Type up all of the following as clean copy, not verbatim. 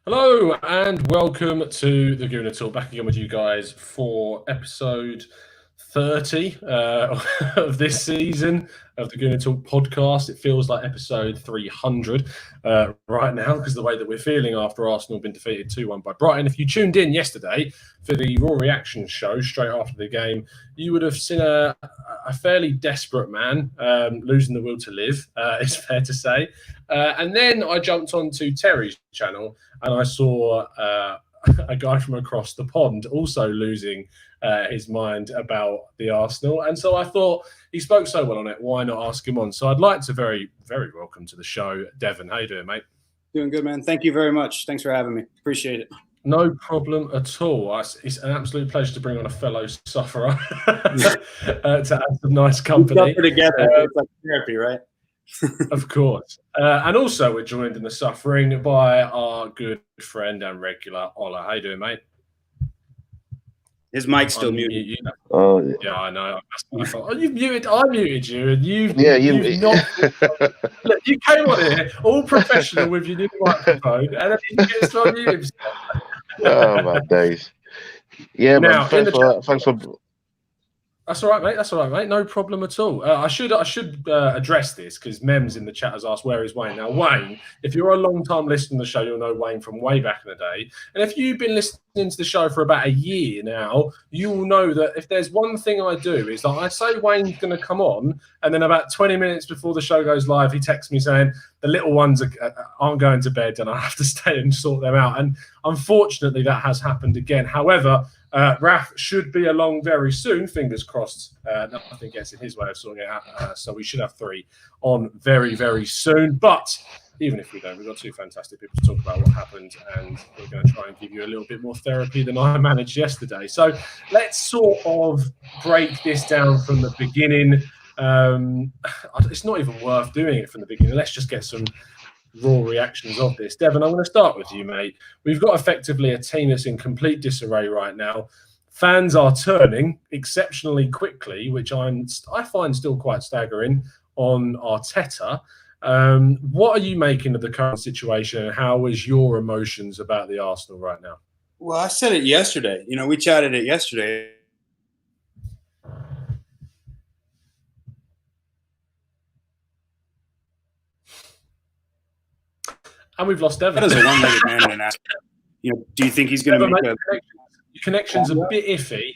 Hello and welcome to the Gooner Talk. Back again with you guys for episode 30 of this season of the Gooner Talk podcast. It feels like episode 300 right now because the way that we're feeling after Arsenal have been defeated 2-1 by Brighton. If you tuned in yesterday for the Raw Reaction show straight after the game, you would have seen a fairly desperate man losing the will to live, it's fair to say. And then I jumped onto Terry's channel and I saw a guy from across the pond also losing his mind about the Arsenal. And so I thought he spoke so well on it, why not ask him on? So I'd like to very, very welcome to the show, Devon. How you doing, mate? Doing good, man. Thank you very much. Thanks for having me. Appreciate it. No problem at all. It's an absolute pleasure to bring on a fellow sufferer to have some nice company. We suffer together. It's like therapy, right? Of course. And also we're joined in the suffering by our good friend and regular Ola. How you doing, mate? His mic's still muted. Oh, yeah, I know. You've muted. I muted you, and you've not. Look, you came on here all professional with your new microphone, and then you get to unmute himself. Oh my days! Yeah, now, man. Thanks for. That's all right, mate. That's all right, mate. No problem at all. I should address this because Mems in the chat has asked, where is Wayne? Now, Wayne, if you're a long-time listener to the show, you'll know Wayne from way back in the day. And if you've been listening to the show for about a year now, you will know that if there's one thing I do is that I say Wayne's going to come on, and then about 20 minutes before the show goes live, he texts me saying the little ones aren't going to bed and I have to stay and sort them out. And unfortunately, that has happened again. However, Raf should be along very soon, fingers crossed. Nothing gets in his way of sorting it out. So we should have 3 on very, very soon. But even if we don't, we've got 2 fantastic people to talk about what happened. And we're going to try and give you a little bit more therapy than I managed yesterday. So let's sort of break this down from the beginning. It's not even worth doing it from the beginning. Let's just get some raw reactions of this. Devon, I'm going to start with you, mate. We've got effectively a team that's in complete disarray right now. Fans are turning exceptionally quickly, which I find still quite staggering, on Arteta. What are you making of the current situation, and how is your emotions about the Arsenal right now? Well, I said it yesterday. We chatted it yesterday. And we've lost Devon. That is a one-legged man in an ass. Do you think he's going to make your connection's a bit iffy.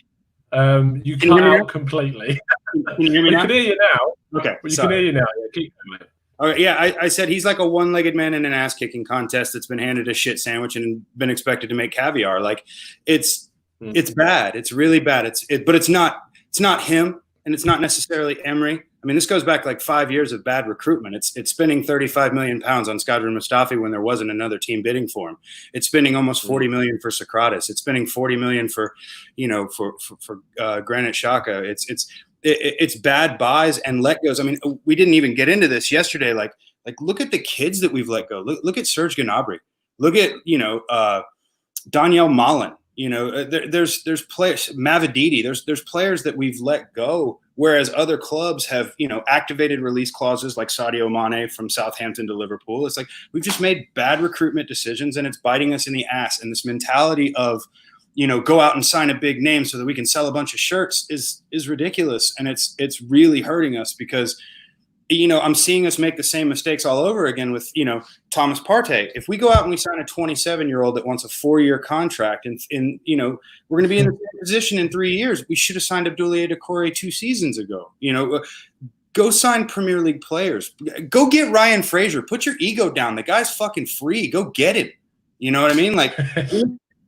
You Can cut you hear me out completely. Can you hear me now? We can hear you now. Okay. You can hear you now. Yeah, keep going, mate. Okay, yeah, I said he's like a one-legged man in an ass-kicking contest that's been handed a shit sandwich and been expected to make caviar. Like, it's bad. It's really bad. But it's not him, and it's not necessarily Emery. I mean, this goes back like 5 years of bad recruitment. It's spending 35 million pounds on Shkodran Mustafi when there wasn't another team bidding for him. It's spending almost 40 million for Socrates. It's spending 40 million for Granit Xhaka. It's bad buys and let goes. I mean, we didn't even get into this yesterday. Like look at the kids that we've let go. Look at Serge Gnabry. Look at Daniel Malen. There's players, Mavididi. There's players that we've let go, whereas other clubs have activated release clauses like Sadio Mane from Southampton to Liverpool. It's like we've just made bad recruitment decisions, and it's biting us in the ass. And this mentality of go out and sign a big name so that we can sell a bunch of shirts is ridiculous, and it's really hurting us because I'm seeing us make the same mistakes all over again with, Thomas Partey. If we go out and we sign a 27-year-old that wants a 4-year contract and we're going to be in the same position in 3 years, we should have signed Abdoulaye Doucouré 2 seasons ago. Go sign Premier League players. Go get Ryan Fraser. Put your ego down. The guy's fucking free. Go get him. You know what I mean? Like,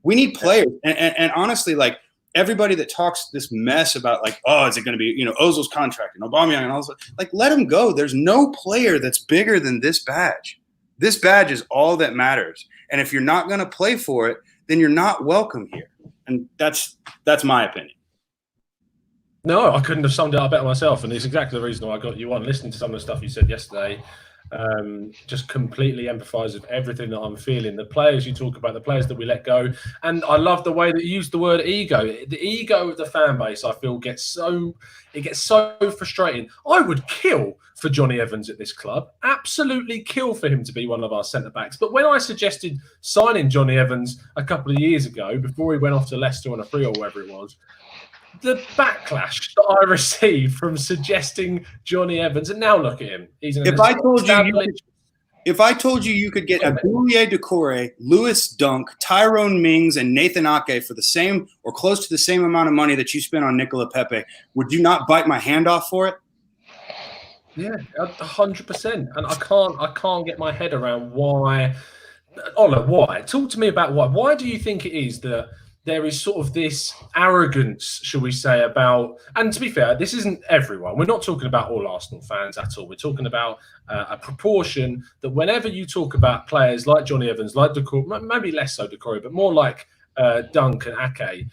we need players. And honestly, like, everybody that talks this mess about like, oh, is it going to be, Ozil's contract and Aubameyang and all this, like, let him go. There's no player that's bigger than this badge. This badge is all that matters. And if you're not going to play for it, then you're not welcome here. And that's my opinion. No, I couldn't have summed it up better myself. And it's exactly the reason why I got you on. Listening to some of the stuff you said yesterday, Just completely empathise with everything that I'm feeling. The players you talk about, the players that we let go, and I love the way that you use the word ego. The ego of the fan base, I feel, gets so frustrating. I would kill for Johnny Evans at this club, absolutely kill for him to be one of our centre backs. But when I suggested signing Johnny Evans a couple of years ago, before he went off to Leicester on a free or whatever it was, the backlash that I received from suggesting Johnny Evans, and now look at him. He's an if I told you you could get Abdoulaye Doucouré, Lewis Dunk, Tyrone Mings, and Nathan Ake for the same or close to the same amount of money that you spent on Nicola Pepe, would you not bite my hand off for it? Yeah, 100%. And I can't get my head around why. Ola, why? Talk to me about why. Why do you think it is that there is sort of this arrogance, shall we say, about, and to be fair, this isn't everyone. We're not talking about all Arsenal fans at all. We're talking about a proportion that whenever you talk about players like Johnny Evans, like Doucouré, maybe less so Doucouré, but more like Dunk and Ake,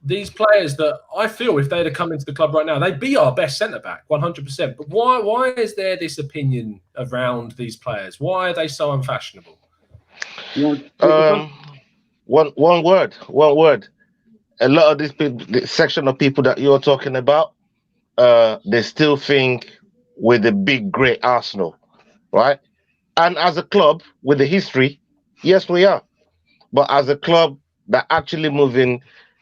these players that I feel if they'd have come into the club right now, they'd be our best centre-back, 100%. But why is there this opinion around these players? Why are they so unfashionable? One word. A lot of this section of people that you're talking about, they still think we're the big, great Arsenal, right? And as a club with the history, yes, we are. But as a club that actually move in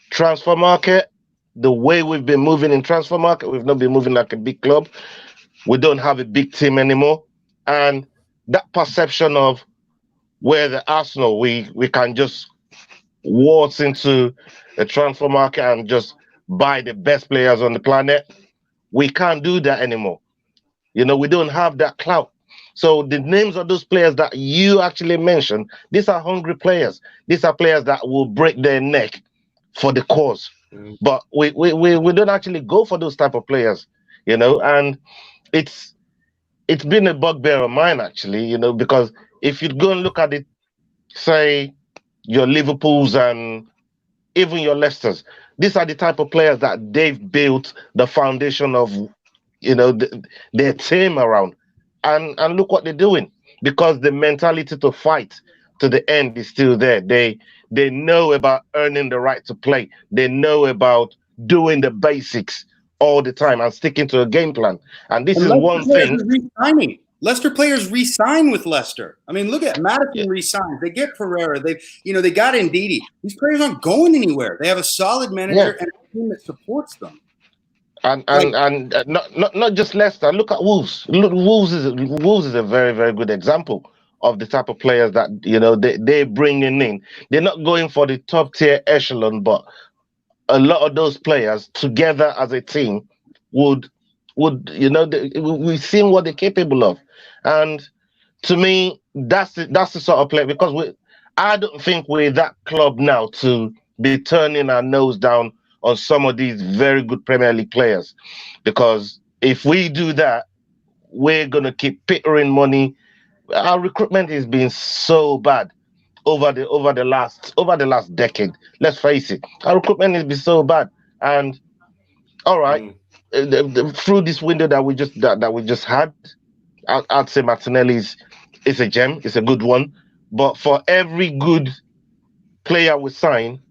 transfer market, the way we've been moving in transfer market, we've not been moving like a big club. We don't have a big team anymore. And that perception of where the Arsenal, we can just waltz into a transfer market and just buy the best players on the planet. We can't do that anymore. We don't have that clout. So the names of those players that you actually mentioned, these are hungry players. These are players that will break their neck for the cause. But we don't actually go for those type of players, and it's been a bugbear of mine actually, because if you go and look at it, say your Liverpools and even your Leicesters, these are the type of players that they've built the foundation of, their team around. And look what they're doing, because the mentality to fight to the end is still there. They know about earning the right to play. They know about doing the basics all the time and sticking to a game plan. And this is one thing. Leicester players re-sign with Leicester. I mean, look at Maddison re-signs. They get Pereira. They got Ndidi. These players aren't going anywhere. They have a solid manager and a team that supports them. And not just Leicester. Look at Wolves. Wolves is a very, very good example of the type of players that they're bringing in. They're not going for the top tier echelon, but a lot of those players together as a team would we've seen what they're capable of. And to me, that's the sort of player, because I don't think we're that club now to be turning our nose down on some of these very good Premier League players, because if we do that, we're gonna keep pittering money. Our recruitment has been so bad over the last decade. Let's face it, our recruitment has been so bad. And all right, through this window that we just had, I'd say Martinelli is a gem. It's a good one. But for every good player we sign,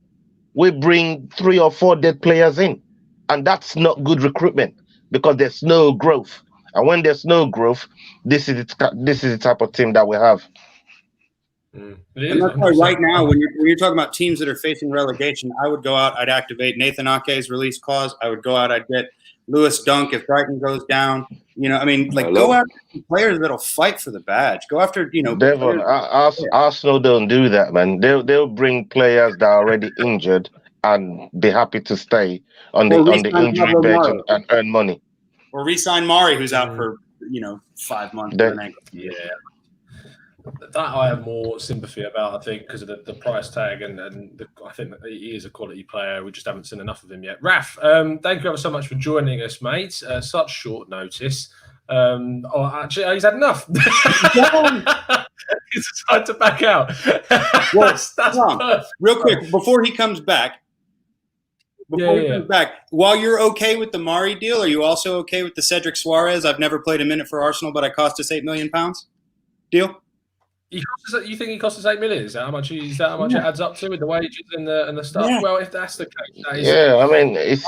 we bring 3 or 4 dead players in, and that's not good recruitment, because there's no growth. And when there's no growth, this is the type of team that we have. And that's why right now, when you're talking about teams that are facing relegation, I would go out. I'd activate Nathan Ake's release clause. I would go out. I'd get Lewis Dunk if Brighton goes down. Go after players that'll fight for the badge. Go after, Devon, Arsenal don't do that, man. They'll bring players that are already injured and be happy to stay on the injury bench and earn money. Or re-sign Mari, who's out for 5 months. Yeah. That I have more sympathy about, I think, because of the price tag, and I think that he is a quality player. We just haven't seen enough of him yet. Raf, thank you ever so much for joining us, mate. Such short notice. Actually, he's had enough. He's decided to back out. That's perfect. Real quick, before he comes back, while you're okay with the Mari deal, are you also okay with the Cedric Suarez? I've never played a minute for Arsenal, but I cost us £8 million. Deal? You think he cost us 8 million? Is that how much? Is that how much it adds up to with the wages and the stuff? Yeah. Well, if that's the case, that is, Yeah, I mean, it's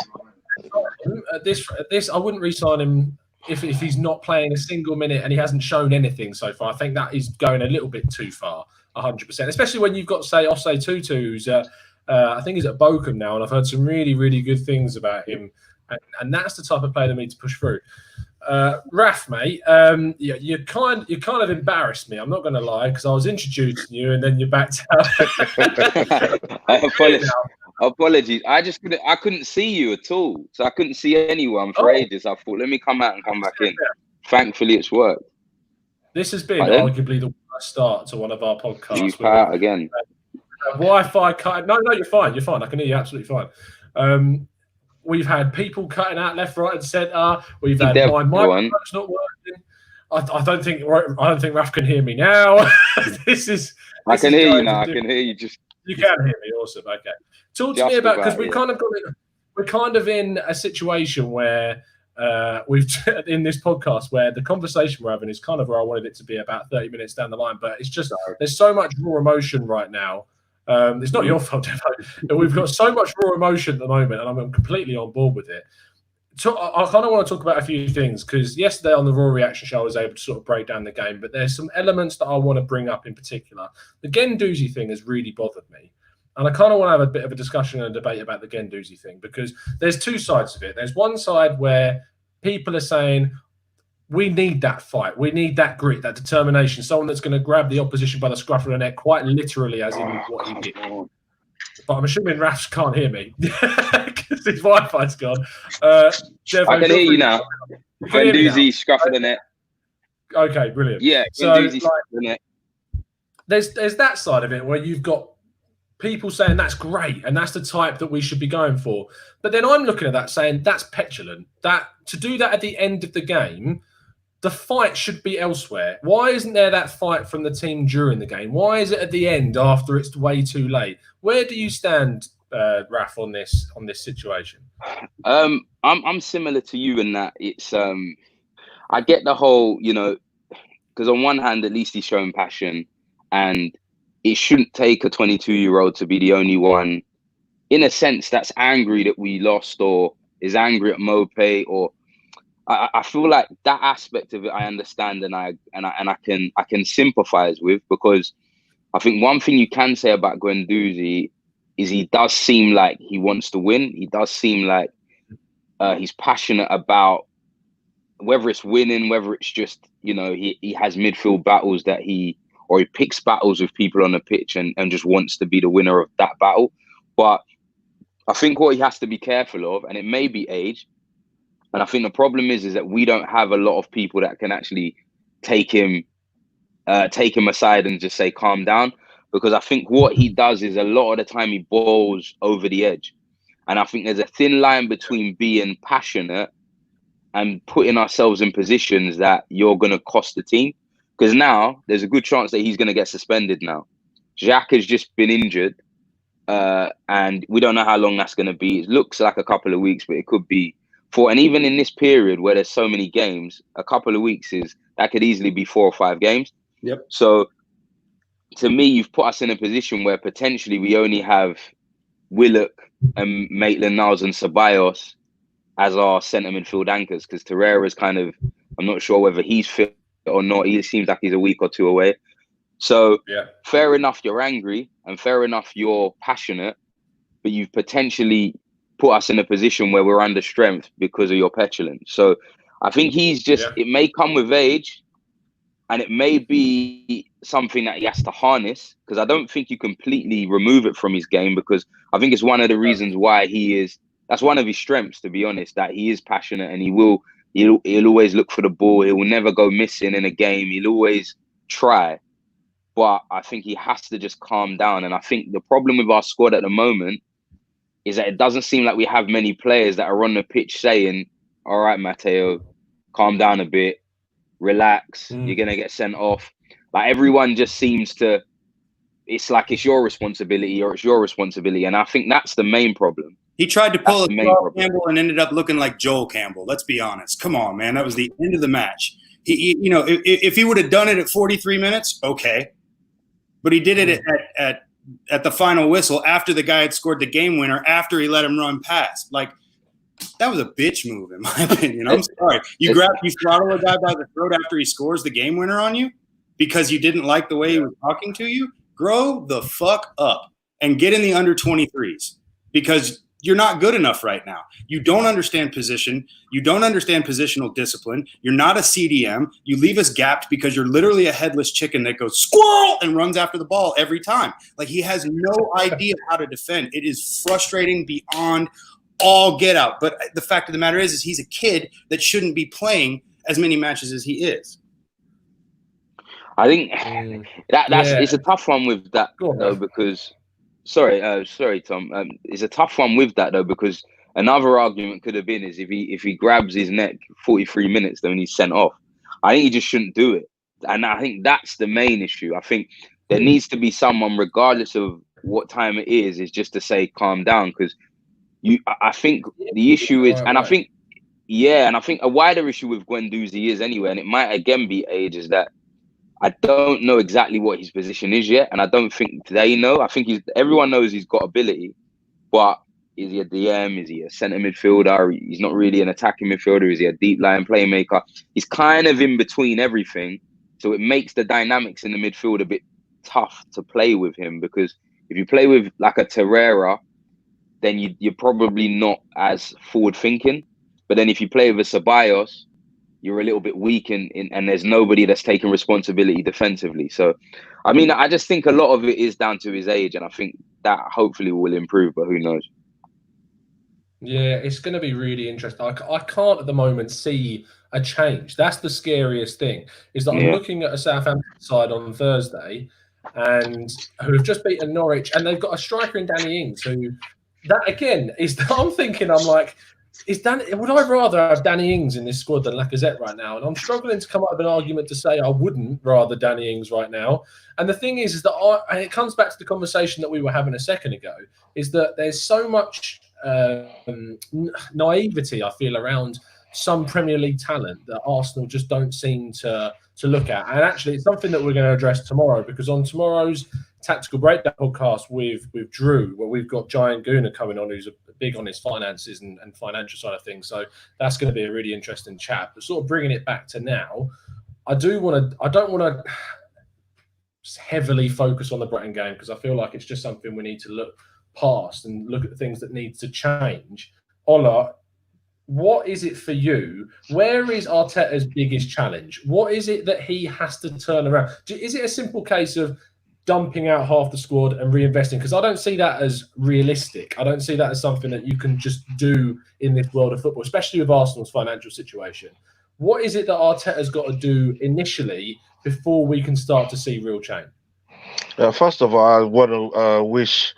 this. I wouldn't re-sign him if he's not playing a single minute and he hasn't shown anything so far. I think that is going a little bit too far, 100%. Especially when you've got, say, Osei Tutu, who's I think he's at Bochum now, and I've heard some really, really good things about him. And that's the type of player that we need to push through. Raf, mate, you kind of embarrassed me. I'm not going to lie, because I was introducing you and then you backed out. Apologies. I couldn't see you at all, so I couldn't see anyone for ages. I thought, let me come out and come back in. Thankfully, it's worked. This has been arguably the worst start to one of our podcasts. You out again. Wi-Fi cut. No, you're fine. You're fine. I can hear you absolutely fine. We've had people cutting out left, right, and centre. We've had my microphone's not working. I don't think Raf can hear me now. I can hear you now. I can hear you. You can hear me. Awesome. Okay. Talk to me about, because we're kind of in a situation where we've in this podcast where the conversation we're having is kind of where I wanted it to be about 30 minutes down the line, but it's just there's so much raw emotion right now. It's not your fault, Devo. We've got so much raw emotion at the moment, and I'm completely on board with it. So I kind of want to talk about a few things, because yesterday on the Raw Reaction Show I was able to sort of break down the game, but there's some elements that I want to bring up in particular. The Guendouzi thing has really bothered me, and I kind of want to have a bit of a discussion and a debate about the Guendouzi thing, because there's two sides of it. There's one side where people are saying, we need that fight. We need that grit, that determination, someone that's going to grab the opposition by the scruff of the neck, quite literally, as in what he did. But I'm assuming Raf can't hear me because his Wi-Fi's gone. Devo, I can hear you now. Guendouzi, scruff of the neck. Okay, brilliant. Yeah, Guendouzi, scruff of the neck. There's that side of it where you've got people saying that's great and that's the type that we should be going for. But then I'm looking at that saying that's petulant. That to do that at the end of the game, the fight should be elsewhere. Why isn't there that fight from the team during the game? Why is it at the end after it's way too late? Where do you stand, Raf, on this situation? I'm similar to you in that it's I get the whole, because on one hand at least he's showing passion, and it shouldn't take a 22-year-old to be the only one, in a sense, that's angry that we lost or is angry at Mopé, or I feel like that aspect of it I understand and I can sympathize with, because I think one thing you can say about Guendouzi is he does seem like he wants to win. He does seem like he's passionate about whether it's winning, whether it's just, he has midfield battles that he picks battles with people on the pitch and just wants to be the winner of that battle. But I think what he has to be careful of, and it may be age, and I think the problem is that we don't have a lot of people that can actually take him aside and just say, calm down. Because I think what he does is a lot of the time he boils over the edge. And I think there's a thin line between being passionate and putting ourselves in positions that you're going to cost the team. Because now there's a good chance that he's going to get suspended now. Jacques has just been injured. And we don't know how long that's going to be. It looks like a couple of weeks, but it could be and even in this period where there's so many games, a couple of weeks that could easily be 4 or 5 games. Yep. So to me, you've put us in a position where potentially we only have Willock and Maitland-Niles and Ceballos as our centre midfield anchors, because Torreira's I'm not sure whether he's fit or not. He seems like he's a week or 2 away. So fair enough, you're angry, and fair enough, you're passionate, but you've potentially put us in a position where we're under strength because of your petulance. So I think he's just, it may come with age, and it may be something that he has to harness, because I don't think you completely remove it from his game, because I think it's one of the reasons why that's one of his strengths, to be honest, that he is passionate, and he'll always look for the ball. He will never go missing in a game. He'll always try. But I think he has to just calm down. And I think the problem with our squad at the moment is that it doesn't seem like we have many players that are on the pitch saying, all right, Matteo, calm down a bit, relax, you're going to get sent off. Like, everyone just seems to, it's like it's your responsibility or it's your responsibility. And I think that's the main problem. He tried to pull a Joel Campbell and ended up looking like Joel Campbell. Let's be honest. Come on, man. That was the end of the match. You know, if he would have done it at 43 minutes, okay, but he did it at the final whistle after the guy had scored the game winner, after he let him run past. Like, that was a bitch move, in my opinion. I'm sorry. You throttle a guy by the throat after he scores the game winner on you because you didn't like the way he was talking to you. Grow the fuck up and get in the under 23s, because you're not good enough right now. You don't understand position. You don't understand positional discipline. You're not a CDM. You leave us gapped because you're literally a headless chicken that goes squirrel and runs after the ball every time. Like, he has no idea how to defend. It is frustrating beyond all get out. But the fact of the matter is he's a kid that shouldn't be playing as many matches as he is. I think it's a tough one with that though, because sorry, Tom. It's a tough one with that though, because another argument could have been is if he grabs his neck 43 minutes, then he's sent off. I think he just shouldn't do it, and I think that's the main issue. I think there needs to be someone, regardless of what time it is just to say calm down, because I think the issue is, and I think a wider issue with Guendouzi is anyway, and it might again be age, is that I don't know exactly what his position is yet, and I don't think they know. I think everyone knows he's got ability, but is he a DM? Is he a centre midfielder? He's not really an attacking midfielder. Is he a deep line playmaker? He's kind of in between everything, so it makes the dynamics in the midfield a bit tough to play with him, because if you play with like a Torreira, then you're probably not as forward thinking. But then if you play with a Ceballos, you're a little bit weak and there's nobody that's taking responsibility defensively. So, I mean, I just think a lot of it is down to his age, and I think that hopefully will improve, but who knows? Yeah, it's going to be really interesting. I can't at the moment see a change. That's the scariest thing, is that I'm looking at a Southampton side on Thursday and who have just beaten Norwich, and they've got a striker in Danny Ings, who that again is, I'm thinking, I'm like, would I rather have Danny Ings in this squad than Lacazette right now? And I'm struggling to come up with an argument to say I wouldn't rather Danny Ings right now. And the thing is that and it comes back to the conversation that we were having a second ago, is that there's so much naivety, I feel, around some Premier League talent that Arsenal just don't seem to look at. And actually, it's something that we're going to address tomorrow, because on tomorrow's Tactical Breakdown podcast with Drew, where we've got Giant Gooner coming on, who's big on his finances and financial side of things. So that's going to be a really interesting chat. But sort of bringing it back to now, I don't want to heavily focus on the Brighton game, because I feel like it's just something we need to look past and look at the things that need to change. Ola, what is it for you? Where is Arteta's biggest challenge? What is it that he has to turn around? Is it a simple case of dumping out half the squad and reinvesting? Because I don't see that as realistic. I don't see that as something that you can just do in this world of football, especially with Arsenal's financial situation. What is it that Arteta's got to do initially before we can start to see real change? First of all, I want to wish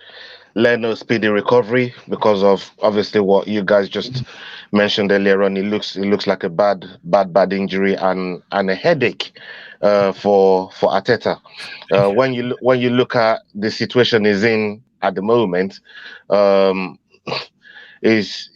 Leno speedy recovery, because of obviously what you guys just mentioned earlier on. It looks like a bad injury and a headache for Arteta. When you look at the situation he's in at the moment, is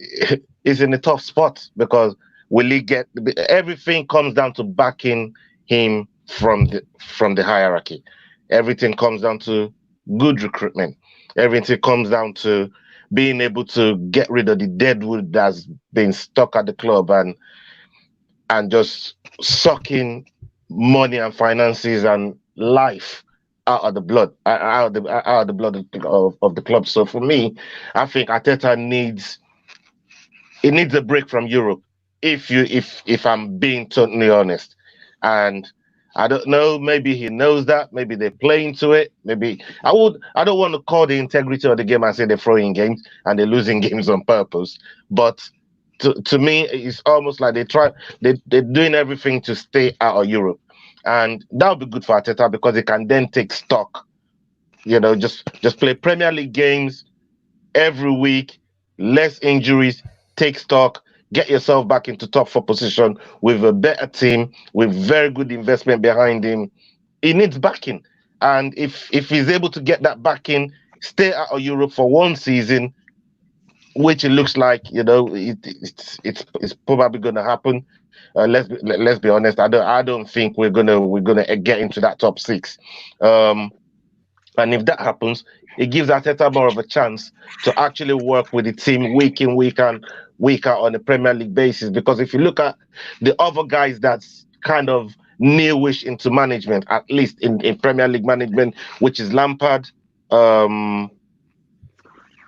in a tough spot, because will he get everything comes down to backing him from the hierarchy. Everything comes down to good recruitment. Everything comes down to being able to get rid of the deadwood that's been stuck at the club and just sucking money and finances and life out of the blood of the club. So for me, I think Arteta needs a break from Europe, if I'm being totally honest. And I don't know, maybe he knows that, maybe they're playing to it. Maybe I don't want to call the integrity of the game and say they're throwing games and they're losing games on purpose. But to me, it's almost like they're doing everything to stay out of Europe. And that would be good for Arteta, because he can then take stock, just play Premier League games every week, less injuries, take stock, get yourself back into top 4 position with a better team, with very good investment behind him. He needs backing. And if he's able to get that backing, stay out of Europe for one season, which it looks like, it's probably going to happen. Let's be honest. I don't think we're gonna get into that top six. And if that happens, it gives Arteta more of a chance to actually work with the team week in, week out on a Premier League basis. Because if you look at the other guys that's kind of newish into management, at least in Premier League management, which is Lampard,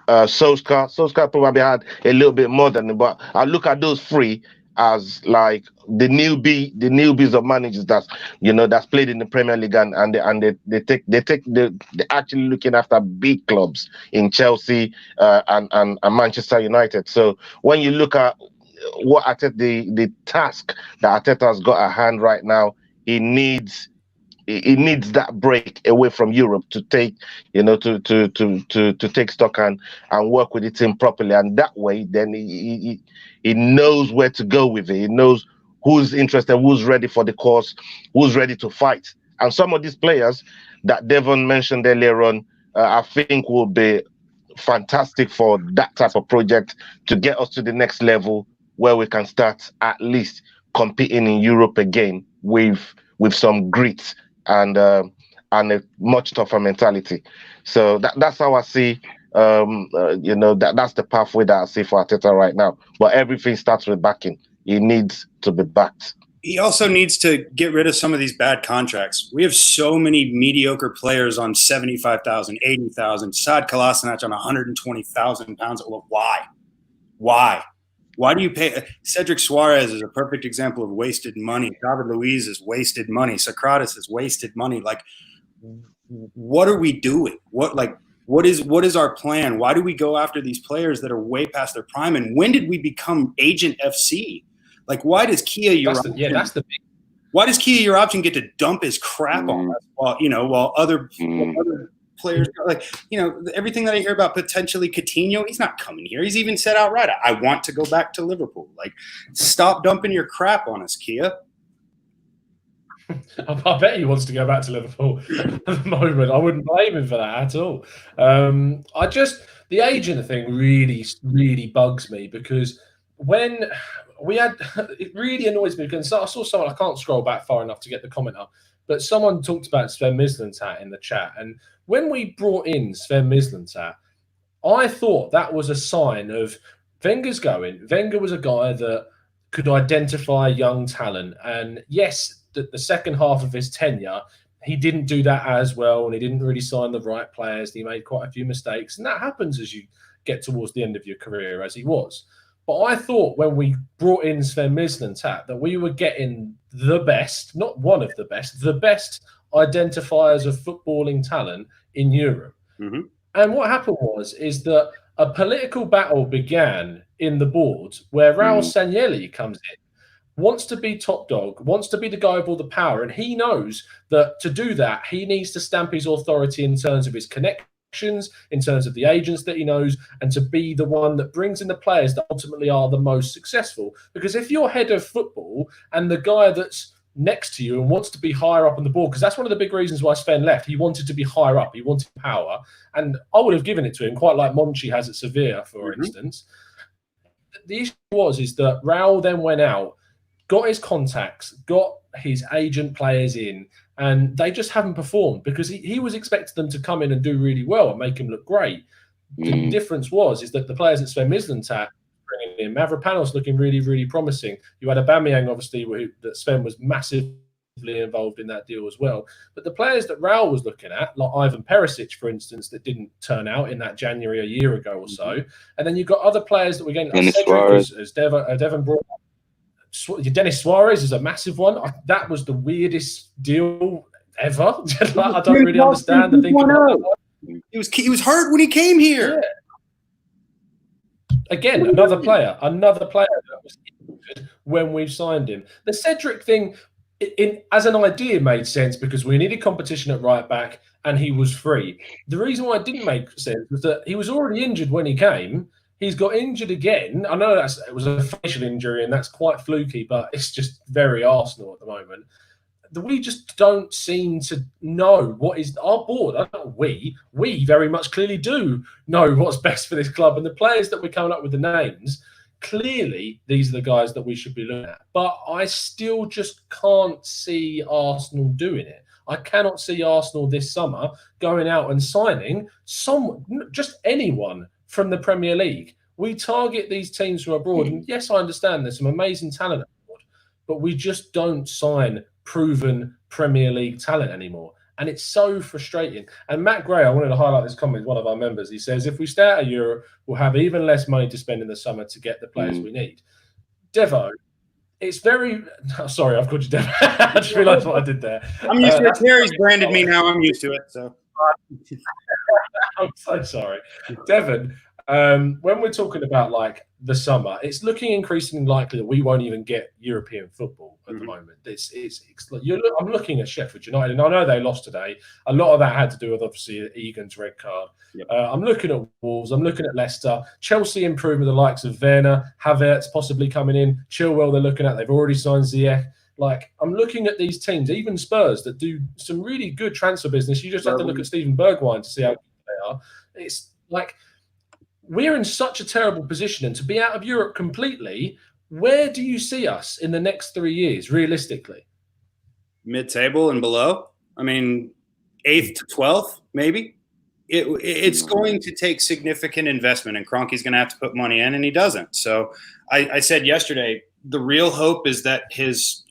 Solskjaer probably had a little bit more than him, but I look at those three as like the newbies of managers that's played in the Premier League, and they're actually looking after big clubs in Chelsea and Manchester United. So when you look at what the task that Arteta has got at hand right now, he needs that break away from Europe to take, to take stock and work with the team properly. And that way, then he knows where to go with it. He knows who's interested, who's ready for the cause, who's ready to fight. And some of these players that Devon mentioned earlier on, I think will be fantastic for that type of project to get us to the next level where we can start at least competing in Europe again with some grit and a much tougher mentality. So that's how I see, that's the pathway that I see for Arteta right now. But everything starts with backing. He needs to be backed. He also needs to get rid of some of these bad contracts. We have so many mediocre players on 75,000, 80,000. Saad Kolasinac on 120,000 pounds. Well, why? Why do you pay? Cedric Suarez is a perfect example of wasted money. David Luiz is wasted money. Socrates is wasted money. Like, what are we doing? What is our plan? Why do we go after these players that are way past their prime? And when did we become Agent FC? Like, why does Kia Why does Kia your option get to dump his crap on us while other players, everything that I hear about potentially Coutinho, he's not coming here. He's even said outright, I want to go back to Liverpool. Like, stop dumping your crap on us, Kia. I bet he wants to go back to Liverpool at the moment. I wouldn't blame him for that at all. The agent thing really, really bugs me, because when it really annoys me, because I saw someone, I can't scroll back far enough to get the comment up, but someone talked about Sven Mislintat in the chat. And when we brought in Sven Mislintat, I thought that was a sign of Wenger's going. Wenger was a guy that could identify young talent. And yes, the second half of his tenure, he didn't do that as well, and he didn't really sign the right players. He made quite a few mistakes, and that happens as you get towards the end of your career, as he was. But I thought when we brought in Sven Mislintat that we were getting the best, not one of the best identifiers of footballing talent in Europe. Mm-hmm. And what happened is that a political battle began in the board where Raul Sanllehi comes in, wants to be top dog, wants to be the guy with all the power, and he knows that to do that, he needs to stamp his authority in terms of his connections, in terms of the agents that he knows, and to be the one that brings in the players that ultimately are the most successful. Because if you're head of football and the guy that's next to you and wants to be higher up on the board, because that's one of the big reasons why Sven left. He wanted to be higher up. He wanted power. And I would have given it to him, quite like Monchi has at Sevilla, for instance. The issue is that Raul then went out, got his contacts, got his agent players in, and they just haven't performed because he was expecting them to come in and do really well and make him look great. The difference is that the players that Sven Mislintat bringing in, Mavropanos looking really, really promising. You had Aubameyang, obviously, that Sven was massively involved in that deal as well. But the players that Raul was looking at, like Ivan Perisic, for instance, that didn't turn out in that January a year ago or so. And then you've got other players that we're getting, like Cedric, as Devon brought up. Dennis Suarez is a massive one. That was the weirdest deal ever. I don't really understand the thinking about that. He was hurt when he came here. Yeah. Again, another player that was injured when we signed him. The Cedric thing, as an idea, made sense because we needed competition at right back and he was free. The reason why it didn't make sense was that he was already injured when he came. He's got injured again. I know it was a facial injury and that's quite fluky, but it's just very Arsenal at the moment. we just don't seem to know what is our board. I don't know, we very much clearly do know what's best for this club, and the players that we're coming up with the names, clearly these are the guys that we should be looking at. But I still just can't see Arsenal doing it. I cannot see Arsenal this summer going out and signing just anyone from the Premier League. We target these teams from abroad, and yes, I understand there's some amazing talent abroad, but we just don't sign proven Premier League talent anymore. And it's so frustrating. And Matt Gray, I wanted to highlight this comment, one of our members. He says, if we stay out of Europe, we'll have even less money to spend in the summer to get the players we need. Devo, it's very... sorry, I've called you Devo. I just realised what I did there. I'm used to it. Terry's branded me now. I'm used to it. So I'm so sorry. Devon, when we're talking about like the summer, it's looking increasingly likely that we won't even get European football at the moment. I'm looking at Sheffield United, and I know they lost today. A lot of that had to do with obviously Egan's red card. Yep. I'm looking at Wolves. I'm looking at Leicester. Chelsea improving with the likes of Werner, Havertz possibly coming in. Chilwell they're looking at. They've already signed Ziyech. Like, I'm looking at these teams, even Spurs, that do some really good transfer business. You just have to look at Steven Bergwijn to see how good they are. It's like, we're in such a terrible position, and to be out of Europe completely, where do you see us in the next 3 years, realistically? Mid-table and below. I mean, 8th to 12th, maybe. It's going to take significant investment, and Kroenke's going to have to put money in, and he doesn't. So I said yesterday, the real hope is that his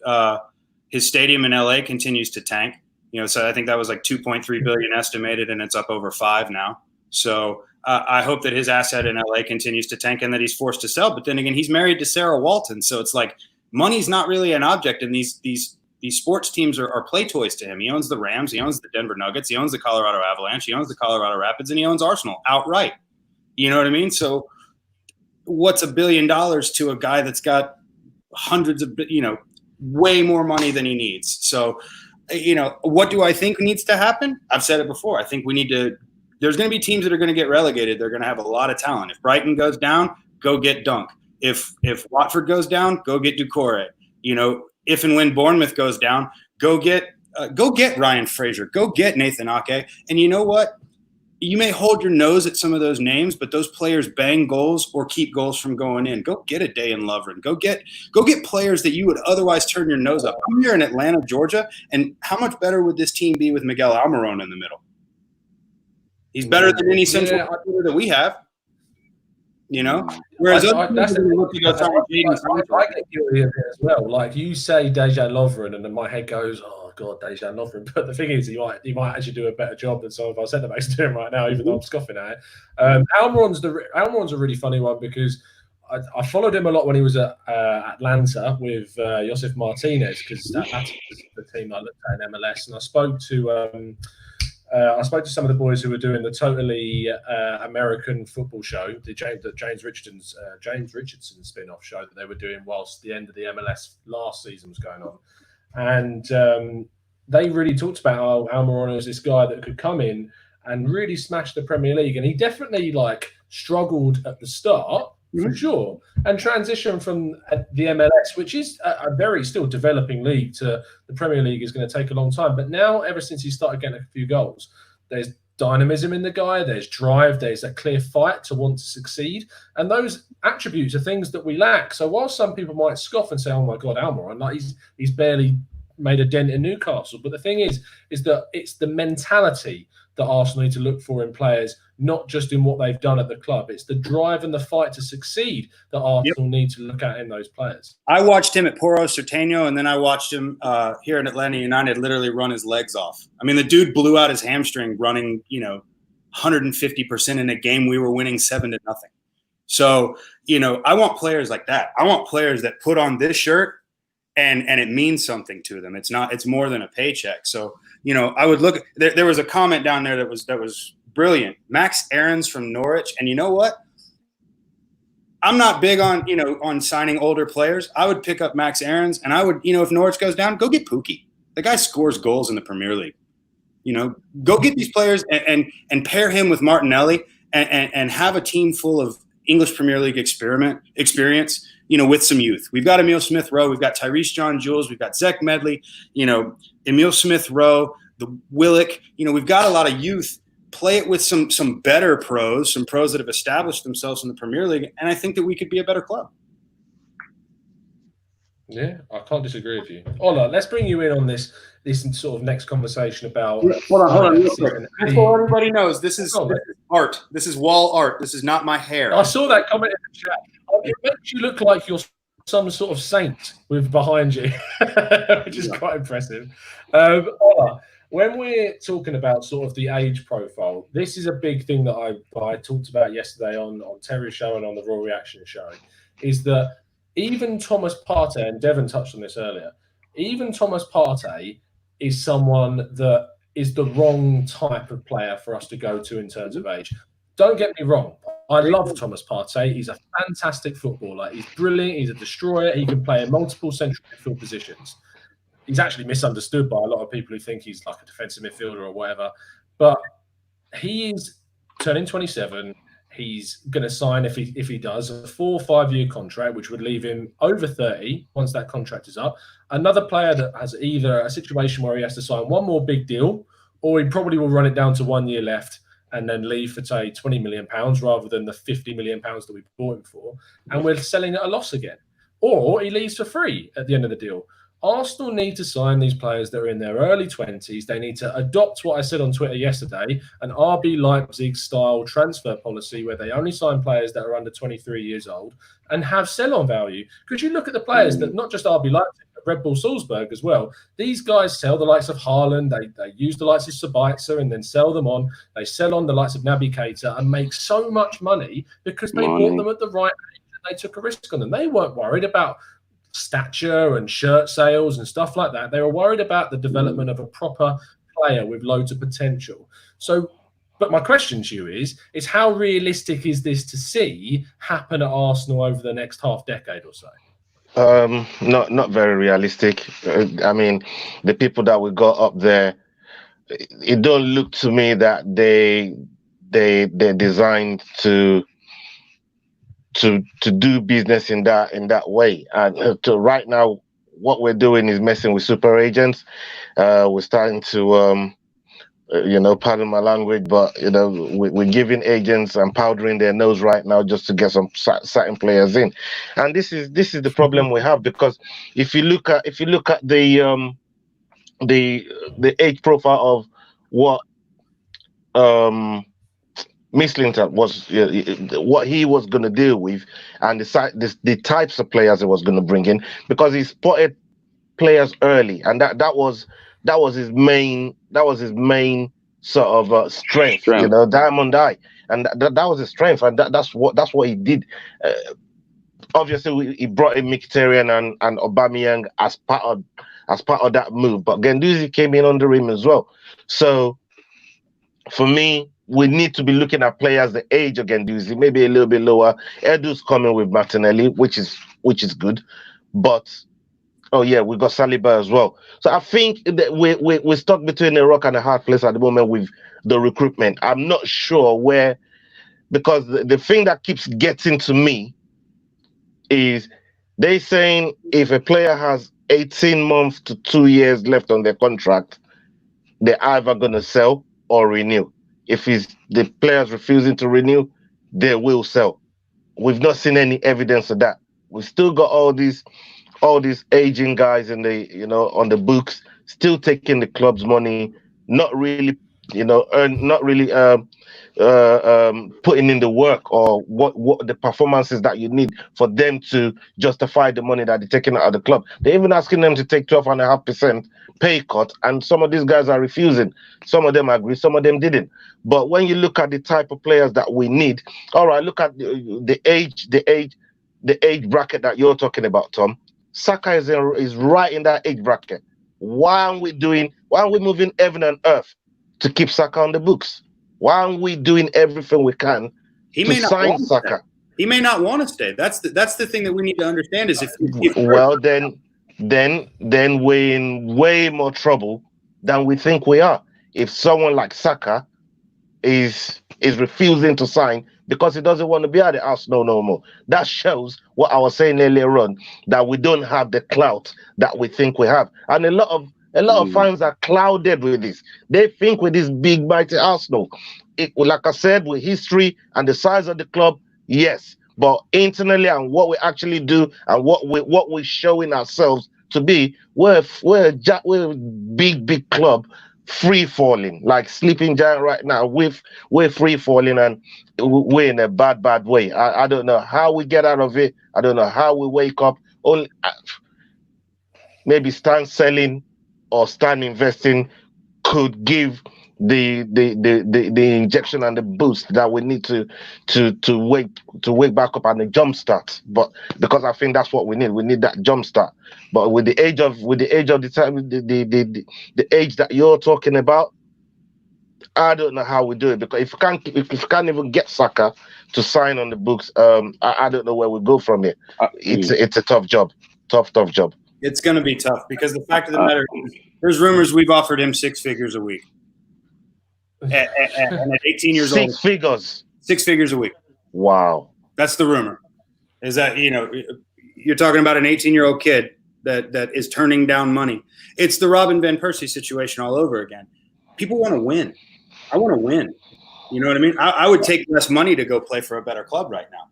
stadium in LA continues to tank. So I think that was like 2.3 billion estimated, and it's up over 5 now. So I hope that his asset in LA continues to tank and that he's forced to sell. But then again, he's married to Sarah Walton, so it's like money's not really an object, and these sports teams are play toys to him. He owns the Rams, he owns the Denver Nuggets, he owns the Colorado Avalanche, he owns the Colorado Rapids, and he owns Arsenal outright. You know what I mean? So what's $1 billion to a guy that's got hundreds of, way more money than he needs? So, what do I think needs to happen? I've said it before. I think there's going to be teams that are going to get relegated. They're going to have a lot of talent. If Brighton goes down, go get Dunk. If Watford goes down, go get Doucouré. If and when Bournemouth goes down, go get Ryan Fraser. Go get Nathan Ake. And you know what? You may hold your nose at some of those names, but those players bang goals or keep goals from going in. Go get a Dayan Lovren. Go get players that you would otherwise turn your nose up. I'm here in Atlanta, Georgia, and how much better would this team be with Miguel Almiron in the middle? He's better than any central midfielder that we have. Whereas I get guilty of it as well. Like, you say Dejan Lovren, and then my head goes, "Oh God, Dejan Lovren." But the thing is, he might actually do a better job than some of our centre backs doing right now, even though I'm scoffing at it. Almiron's a really funny one, because I followed him a lot when he was at Atlanta with Josef Martinez, because that's the team I looked at in MLS, and I spoke to some of the boys who were doing the Totally American Football show, the James Richardson spin-off show that they were doing whilst the end of the MLS last season was going on. And they really talked about how Almiron was this guy that could come in and really smash the Premier League. And he definitely struggled at the start, for sure, and transition from the MLS, which is a very still developing league, to the Premier League is going to take a long time. But now, ever since he started getting a few goals, there's dynamism in the guy, there's drive, there's a clear fight to want to succeed. And those attributes are things that we lack. So while some people might scoff and say, "Oh my God, Almiron, he's barely made a dent in Newcastle," but the thing is that it's the mentality that Arsenal need to look for in players, not just in what they've done at the club. It's the drive and the fight to succeed that Arsenal need to look at in those players. I watched him at Poro Sertano, and then I watched him here in Atlanta United literally run his legs off. I mean, the dude blew out his hamstring running, 150% in a game we were winning 7-0. So, I want players like that. I want players that put on this shirt and it means something to them. It's more than a paycheck. So, I would look. There was a comment down there that was brilliant. Max Aarons from Norwich, and you know what? I'm not big on on signing older players. I would pick up Max Aarons, and I would if Norwich goes down, go get Pookie. The guy scores goals in the Premier League. Go get these players and pair him with Martinelli and have a team full of English Premier League experience. with some youth. We've got Emil Smith-Rowe, we've got Tyrese John-Jules, we've got Zach Medley, Emil Smith-Rowe, the Willock. We've got a lot of youth. Play it with some better pros, some pros that have established themselves in the Premier League, and I think that we could be a better club. Yeah, I can't disagree with you. Ola, let's bring you in on this sort of next conversation about. Hold on. Before everybody knows, this is art. This is wall art. This is not my hair. I saw that comment in the chat. It makes you look like you're some sort of saint with behind you, which is quite impressive. Ola, when we're talking about sort of the age profile, this is a big thing that I talked about yesterday on Terry's show and on the Raw Reaction show, is that even Thomas Partey, and Devon touched on this earlier, even Thomas Partey is someone that is the wrong type of player for us to go to in terms of age. Don't get me wrong. I love Thomas Partey. He's a fantastic footballer. He's brilliant. He's a destroyer. He can play in multiple central midfield positions. He's actually misunderstood by a lot of people who think he's like a defensive midfielder or whatever. But he is turning 27. He's going to sign, if he does, a 4 or 5 year contract, which would leave him over 30 once that contract is up. Another player that has either a situation where he has to sign one more big deal, or he probably will run it down to 1 year left and then leave for, say, £20 million rather than the £50 million that we bought him for. And we're selling at a loss again. Or he leaves for free at the end of the deal. Arsenal need to sign these players that are in their early 20s. They need to adopt what I said on Twitter yesterday, an RB Leipzig-style transfer policy where they only sign players that are under 23 years old and have sell-on value. Because you look at the players that not just RB Leipzig, but Red Bull Salzburg as well. These guys sell the likes of Haaland. They use the likes of Sabitzer and then sell them on. They sell on the likes of Naby Keita and make so much money because they bought them at the right age and they took a risk on them. They weren't worried about stature and shirt sales and stuff like that. They were worried about the development of a proper player with loads of potential. So, but my question to you is how realistic is this to see happen at Arsenal over the next half decade or so? Not very realistic. I mean, the people that we got up there, it don't look to me that they're designed to do business in that way. And right now, what we're doing is messing with super agents. We're starting to, pardon my language, but we're giving agents and powdering their nose right now just to get some certain players in. And this is the problem we have, because if you look at the age profile of what Mislintat was, what he was going to deal with, and the types of players he was going to bring in, because he spotted players early, and that was his main sort of strength. Diamond Eye, and that was his strength, and that's what he did. Obviously, he brought in Mkhitaryan and Aubameyang as part of that move, but Guendouzi came in under him as well. So for me, we need to be looking at players the age of Guendouzi, maybe a little bit lower. Edu's coming with Martinelli, which is good, but we got Saliba as well. So I think that we're stuck between a rock and a hard place at the moment with the recruitment. I'm not sure where, because the thing that keeps getting to me is they saying if a player has 18 months to 2 years left on their contract, they're either going to sell or renew. If the player's refusing to renew, they will sell. We've not seen any evidence of that. We've still got all these aging guys in on the books, still taking the club's money, not really putting in the work or what the performances that you need for them to justify the money that they're taking out of the club. They're even asking them to take 12.5% pay cut, and some of these guys are refusing. Some of them agree, some of them didn't. But when you look at the type of players that we need, all right, look at the age bracket that you're talking about, Tom. Saka is right in that age bracket. Why aren't we moving heaven and earth to keep Saka on the books? Why aren't we doing everything we can to sign Saka? He may not want to stay. That's the thing that we need to understand is then we're in way more trouble than we think we are. If someone like Saka is refusing to sign because he doesn't want to be at the Arsenal no more. That shows what I was saying earlier on, that we don't have the clout that we think we have. And a lot of fans are clouded with this. They think with this big mighty Arsenal, like I said, with history and the size of the club, yes. But internally and what we actually do and what we're showing ourselves to be, we're a big club, free falling, like sleeping giant right now. We're free falling and we're in a bad way. I don't know how we get out of it. I don't know how we wake up. Only maybe stand selling or stand investing could give the injection and the boost that we need to wake back up and the jump start. But because I think that's what we need that jump start. But with the age of the time, the age that you're talking about, I don't know how we do it, because if you can't even get Saka to sign on the books, I don't know where we go from here. It's a tough job, tough job. It's going to be tough because the fact of the matter is, there's rumors we've offered him 6 figures a week. And at 18 years old, 6 figures. 6 figures a week. Wow. That's the rumor. Is that, you're talking about an 18-year-old kid that is turning down money. It's the Robin Van Persie situation all over again. People want to win. I want to win. You know what I mean? I would take less money to go play for a better club right now.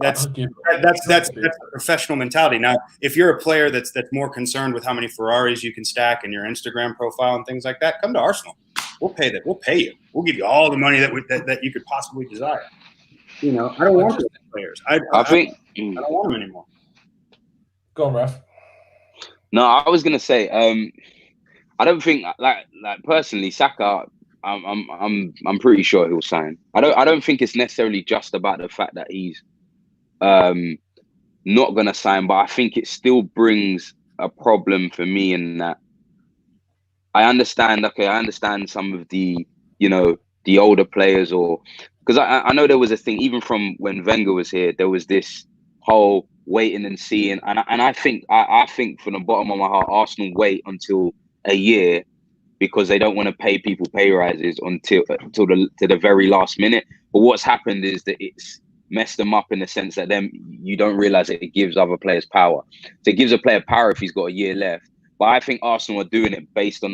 That's the professional mentality. Now, if you're a player that's more concerned with how many Ferraris you can stack in your Instagram profile and things like that, come to Arsenal. We'll pay that. We'll pay you. We'll give you all the money that you could possibly desire. I don't want those players. I don't want them anymore. Go on, Raf. No, I was gonna say, I don't think like personally, Saka, I'm pretty sure he'll sign. I don't think it's necessarily just about the fact that he's not gonna sign, but I think it still brings a problem for me in that I understand some of the the older players, or because I know there was a thing even from when Wenger was here, there was this whole waiting and seeing, and I think from the bottom of my heart, Arsenal wait until a year because they don't want to pay people pay rises until the very last minute. But what's happened is that it's messed them up in the sense that then you don't realize that it gives other players power. So it gives a player power if he's got a year left. But I think Arsenal are doing it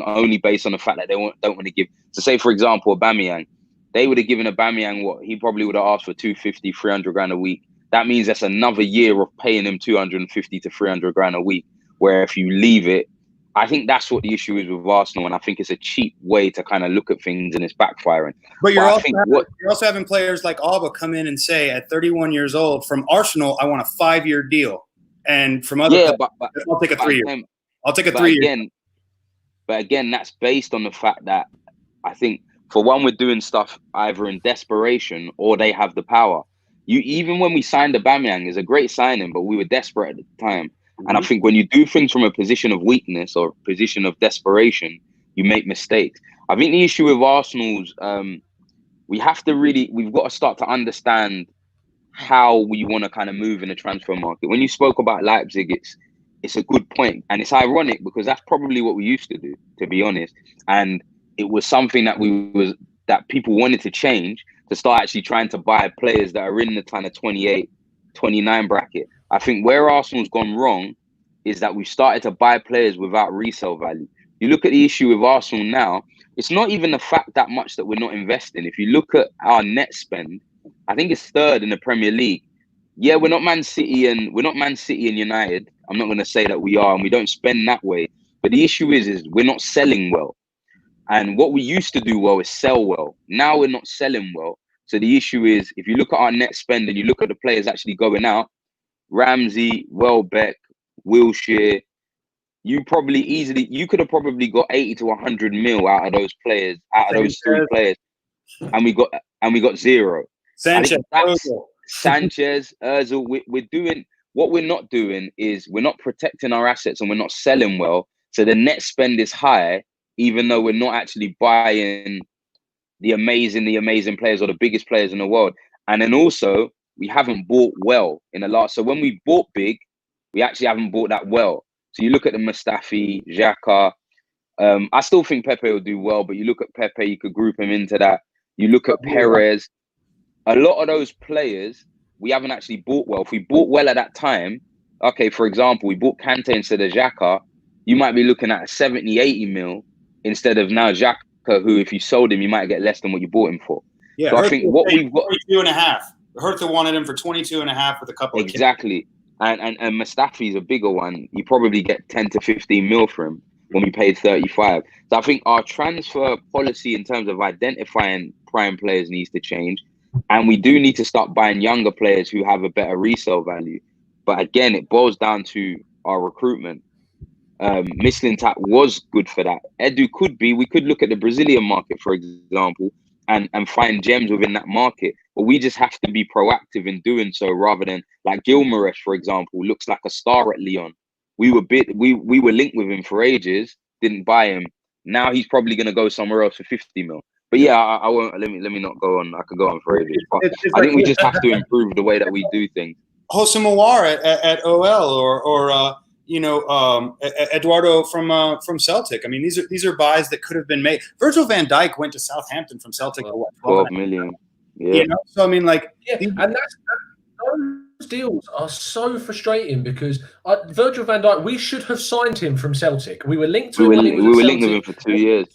only based on the fact that they don't want to give. So say, for example, Aubameyang, they would have given Aubameyang what he probably would have asked for 250, 300 grand a week. That means that's another year of paying him 250 to 300 grand a week. Where if you leave it, I think that's what the issue is with Arsenal, and I think it's a cheap way to kind of look at things and it's backfiring. But you're also having players like Alba come in and say at 31 years old, from Arsenal, I want a 5-year deal, and from other players, I'll take a 3-year. I'll take a 3-year. But again, that's based on the fact that I think for one, we're doing stuff either in desperation or they have the power. Even when we signed Aubameyang, is a great signing, but we were desperate at the time. And I think when you do things from a position of weakness or a position of desperation, you make mistakes. I think the issue with Arsenal's, we've got to start to understand how we want to kind of move in the transfer market. When you spoke about Leipzig, it's a good point. And it's ironic because that's probably what we used to do, to be honest. And it was something that people wanted to change, to start actually trying to buy players that are in the kind of 28, 29 bracket. I think where Arsenal's gone wrong is that we've started to buy players without resale value. You look at the issue with Arsenal now, it's not even the fact that much that we're not investing. If you look at our net spend, I think it's 3rd in the Premier League. Yeah, we're not Man City and United. I'm not going to say that we are, and we don't spend that way. But the issue is we're not selling well. And what we used to do well is sell well. Now we're not selling well. So the issue is, if you look at our net spend and you look at the players actually going out, Ramsey, Welbeck, Wilshere, you could have probably got 80 to 100 mil out of those players, out of those 3 players, and we got 0. Sanchez, Ozil. We're doing what we're not doing is we're not protecting our assets and we're not selling well. So the net spend is high, even though we're not actually buying the amazing players or the biggest players in the world. And then also, we haven't bought well in the last. So when we bought big, we actually haven't bought that well. So you look at the Mustafi, Xhaka. I still think Pepe will do well, but you look at Pepe, you could group him into that. You look at Perez. A lot of those players we haven't actually bought well. If we bought well at that time, okay, for example, we bought Kante instead of Xhaka, you might be looking at 70, 80 mil instead of now Xhaka, who if you sold him, you might get less than what you bought him for. Yeah, so I think what we've got 22.5. Hertha wanted him for 22.5 with a couple exactly. And Mustafi's a bigger one. You probably get 10 to 15 mil for him when we paid 35. So I think our transfer policy in terms of identifying prime players needs to change. And we do need to start buying younger players who have a better resale value. But again, it boils down to our recruitment. Mislintat was good for that. Edu could be. We could look at the Brazilian market, for example, and find gems within that market. But we just have to be proactive in doing so rather than like Gilmaresh, for example, looks like a star at Lyon. We were linked with him for ages, didn't buy him. Now he's probably going to go somewhere else for 50 mil. But yeah, I won't. Let me not go on. I could go on for ages. But I think we just have to improve the way that we do things. Hosam Aouar at OL or Eduardo from Celtic. I mean, these are buys that could have been made. Virgil van Dijk went to Southampton from Celtic for what, 12 million. Yeah. You know? So I mean, like, and those deals are so frustrating because Virgil van Dijk, we should have signed him from Celtic. We were linked to him. We were linked with him for 2 years.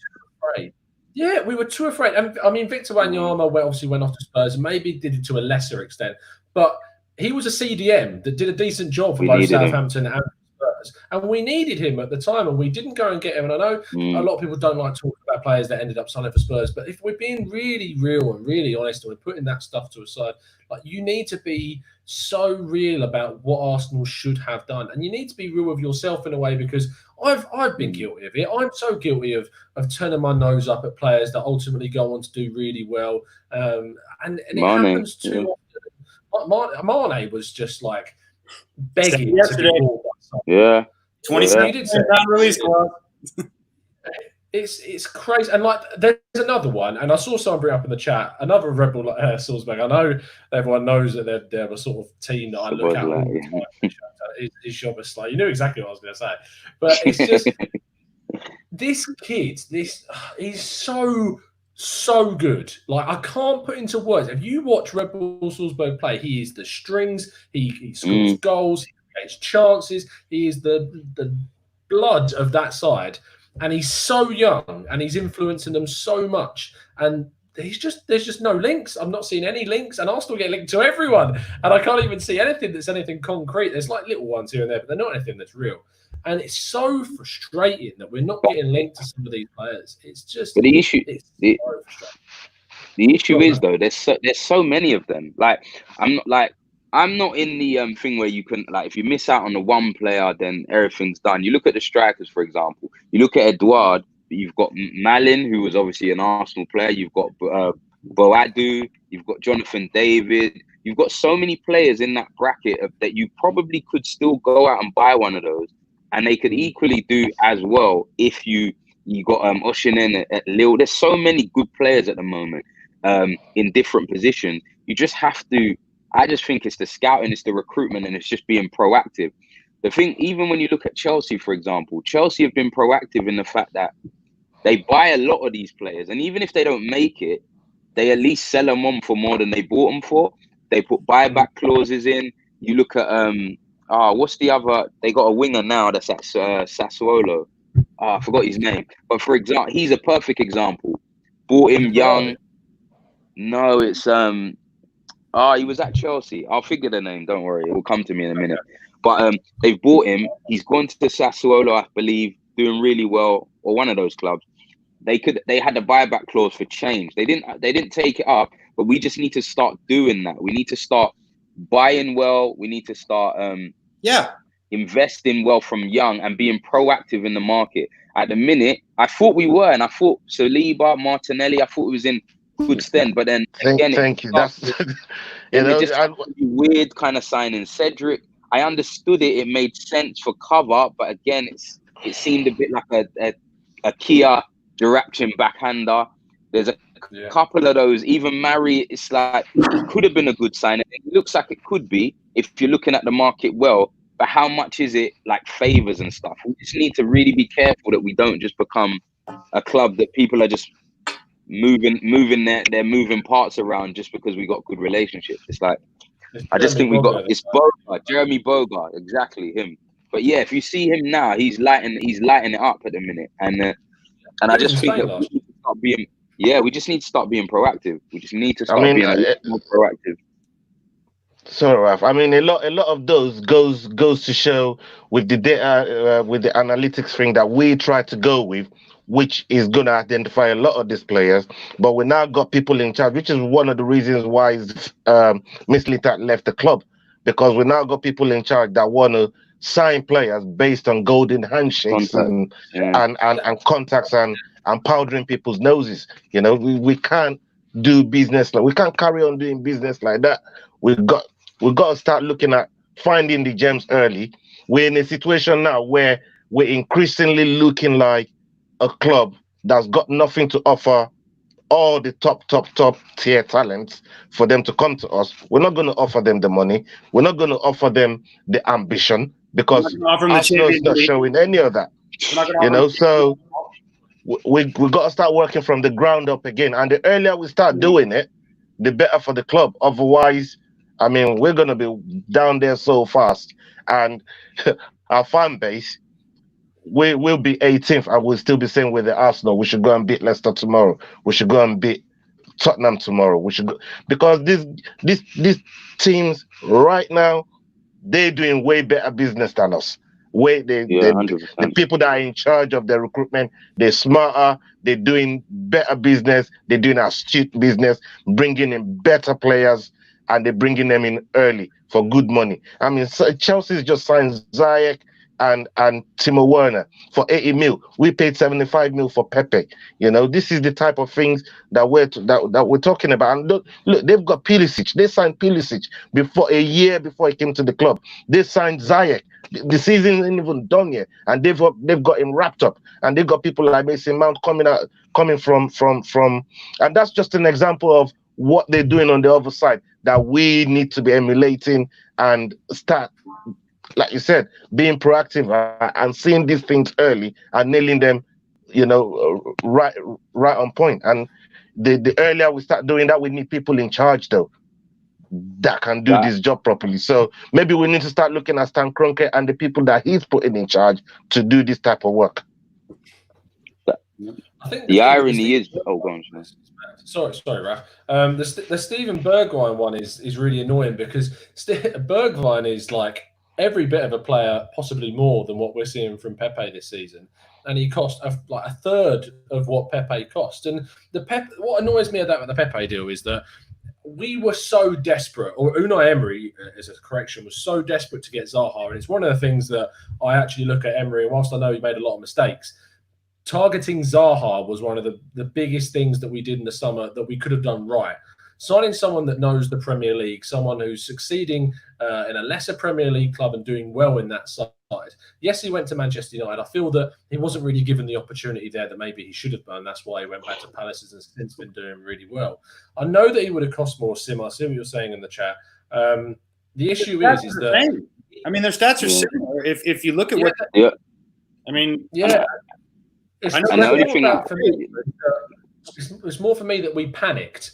Yeah, we were too afraid. And I mean, Victor Wanyama obviously went off to Spurs and maybe did it to a lesser extent, but he was a CDM that did a decent job for both Southampton and Spurs. And we needed him at the time and we didn't go and get him. And I know a lot of people don't like talking about players that ended up signing for Spurs, but if we're being really real and really honest and we're putting that stuff to a side, like you need to be so real about what Arsenal should have done. And you need to be real with yourself in a way because I've been guilty of it. I'm so guilty of turning my nose up at players that ultimately go on to do really well. And it happens too often. Mane was just like begging to be bought. Yeah. 27 release clause. It's crazy. And like there's another one, and I saw someone bring up in the chat, another Red Bull Salzburg. I know everyone knows that they're a sort of team that I look at all the time. Is Jobber. You knew exactly what I was going to say. But it's just this kid, he's so good. Like I can't put into words. If you watch Red Bull Salzburg play, he is the strings, he scores goals, he creates chances, he is the blood of that side. And he's so young and he's influencing them so much. And there's just no links. I'm not seeing any links. And Arsenal get linked to everyone. And I can't even see anything that's anything concrete. There's like little ones here and there, but they're not anything that's real. And it's so frustrating that we're not getting linked to some of these players. It's just the issue. The issue is though, there's so many of them. Like I'm not in the thing where you can, like, if you miss out on the one player, then everything's done. You look at the strikers, for example. You look at Edouard, you've got Malin, who was obviously an Arsenal player. You've got Boadu, you've got Jonathan David. You've got so many players in that bracket that you probably could still go out and buy one of those. And they could equally do as well if you got Oshinen at Lille. There's so many good players at the moment in different positions. You just have to... I just think it's the scouting, it's the recruitment, and it's just being proactive. The thing, even when you look at Chelsea, for example, Chelsea have been proactive in the fact that they buy a lot of these players, and even if they don't make it, they at least sell them on for more than they bought them for. They put buyback clauses in. You look at what's the other? They got a winger now that's at Sassuolo. I forgot his name, but for example, he's a perfect example. Bought him young. No, it's he was at Chelsea. I'll figure the name. Don't worry. It will come to me in a minute. But they've bought him. He's gone to Sassuolo, I believe, doing really well, or one of those clubs. They had a buyback clause for change. They didn't take it up, but we just need to start doing that. We need to start buying well. We need to start investing well from young and being proactive in the market. At the minute, I thought we were, and I thought Saliba, Martinelli, I thought it was in good stand, but then again, thank you. That's just weird kind of signing. Cedric, I understood it; it made sense for cover, but again, it seemed a bit like a Kia direction backhander. There's a couple of those. Even Mari, it's like it could have been a good signing. It looks like it could be if you're looking at the market well. But how much is it like favors and stuff? We just need to really be careful that we don't just become a club that people are just moving their moving parts around just because we got good relationships. It's like I just think it's Bogart, Jeremy Bogart, exactly him. But yeah, if you see him now, he's lighting it up at the minute, and I just think that we need to start being we just need to start being proactive. We just need to start being a lot more proactive. So, Raf, I mean, a lot of those goes to show with the data, with the analytics thing that we try to go with, which is going to identify a lot of these players. But we now got people in charge, which is one of the reasons why Miss Litat left the club, because we now got people in charge that want to sign players based on golden handshakes and contacts and powdering people's noses. You know, we can't do business we can't carry on doing business like that. We've got to start looking at finding the gems early. We're in a situation now where we're increasingly looking like a club that's got nothing to offer all the top tier talents for them to come to us. We're not going to offer them the money. We're not going to offer them the ambition, because Arsenal's not showing any of that. You know, so we got to start working from the ground up again. And the earlier we start doing it, the better for the club. Otherwise, I mean, we're going to be down there so fast. And our fan base, we'll be 18th, and we'll still be saying with the Arsenal, we should go and beat Leicester tomorrow. We should go and beat Tottenham tomorrow. We should go, because these teams right now, they're doing way better business than us. The people that are in charge of the recruitment, they're smarter, they're doing better business, they're doing astute business, bringing in better players, and they're bringing them in early for good money. I mean, Chelsea's just signed Ziyech and Timo Werner for 80 mil. We paid 75 mil for Pepe. You know, this is the type of things that we're talking about. And look, they've got Pulisic. They signed Pulisic a year before he came to the club. They signed Ziyech. The season isn't even done yet, and they've got him wrapped up. And they've got people like Mason Mount coming from, and that's just an example of what they're doing on the other side that we need to be emulating and start, like you said, being proactive and seeing these things early and nailing them, you know, right on point. And the earlier we start doing that, we need people in charge though that can do this job properly. So maybe we need to start looking at Stan Kroenke and the people that he's putting in charge to do this type of work. I think the irony is, go on. Sorry, Raf. The Steven Bergwijn one is really annoying, because Bergwijn is like every bit of a player, possibly more than what we're seeing from Pepe this season, and he cost like a third of what Pepe cost. And what annoys me about the Pepe deal is that we were so desperate, or Unai Emery, as a correction, was so desperate to get Zaha. And it's one of the things that I actually look at Emery, and whilst I know he made a lot of mistakes, targeting Zaha was one of the biggest things that we did in the summer that we could have done right. Signing someone that knows the Premier League, someone who's succeeding in a lesser Premier League club and doing well in that side. Yes, he went to Manchester United. I feel that he wasn't really given the opportunity there that maybe he should have done. That's why he went back to Palace and since been doing really well. I know that he would have cost more. Sim, I see what you're saying in the chat. The issue is that I mean, their stats are similar. If you look at I mean, it's more for me that we panicked.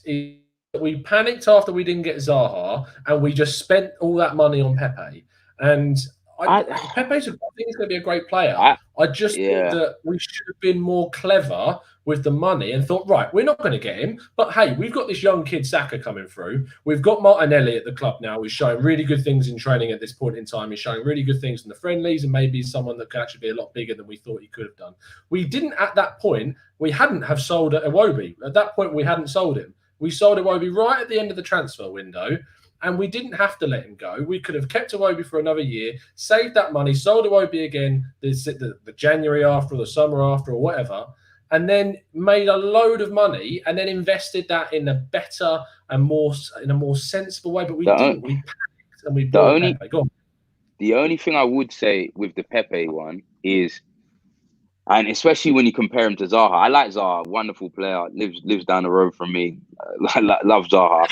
We panicked after we didn't get Zaha, and we just spent all that money on Pepe. And Pepe's I think he's going to be a great player. I just think that we should have been more clever with the money and thought, right, we're not going to get him, but hey, we've got this young kid Saka coming through. We've got Martinelli at the club now, who's showing really good things in training at this point in time. He's showing really good things in the friendlies, and maybe he's someone that can actually be a lot bigger than we thought he could have done. We didn't at that point. We hadn't have sold Iwobi. At that point, we hadn't sold him. We sold Iwobi right at the end of the transfer window, and we didn't have to let him go. We could have kept Iwobi for another year, saved that money, sold Iwobi again the January after or the summer after or whatever, and then made a load of money and then invested that in a better and more sensible way. But we didn't. We panicked and we bought Pepe. Go on. The only thing I would say with the Pepe one is, and especially when you compare him to Zaha, I like Zaha, wonderful player, lives down the road from me. Love Zaha. I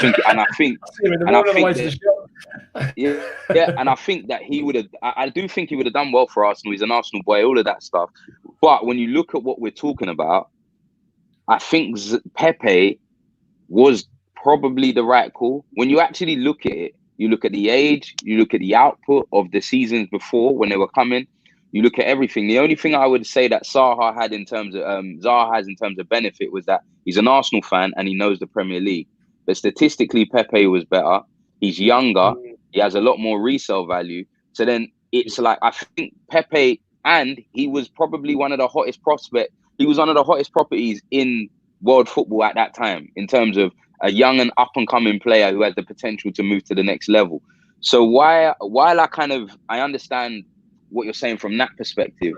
think that he would have. I do think he would have done well for Arsenal. He's an Arsenal boy, all of that stuff. But when you look at what we're talking about, I think Pepe was probably the right call. When you actually look at it, you look at the age, you look at the output of the seasons before when they were coming, you look at everything. The only thing I would say that Zaha has in terms of benefit was that he's an Arsenal fan and he knows the Premier League. But statistically, Pepe was better. He's younger. He has a lot more resale value. So then it's like, I think Pepe, and he was probably one of the hottest prospects. He was one of the hottest properties in world football at that time in terms of a young and up and coming player who has the potential to move to the next level. So while I understand what you're saying from that perspective,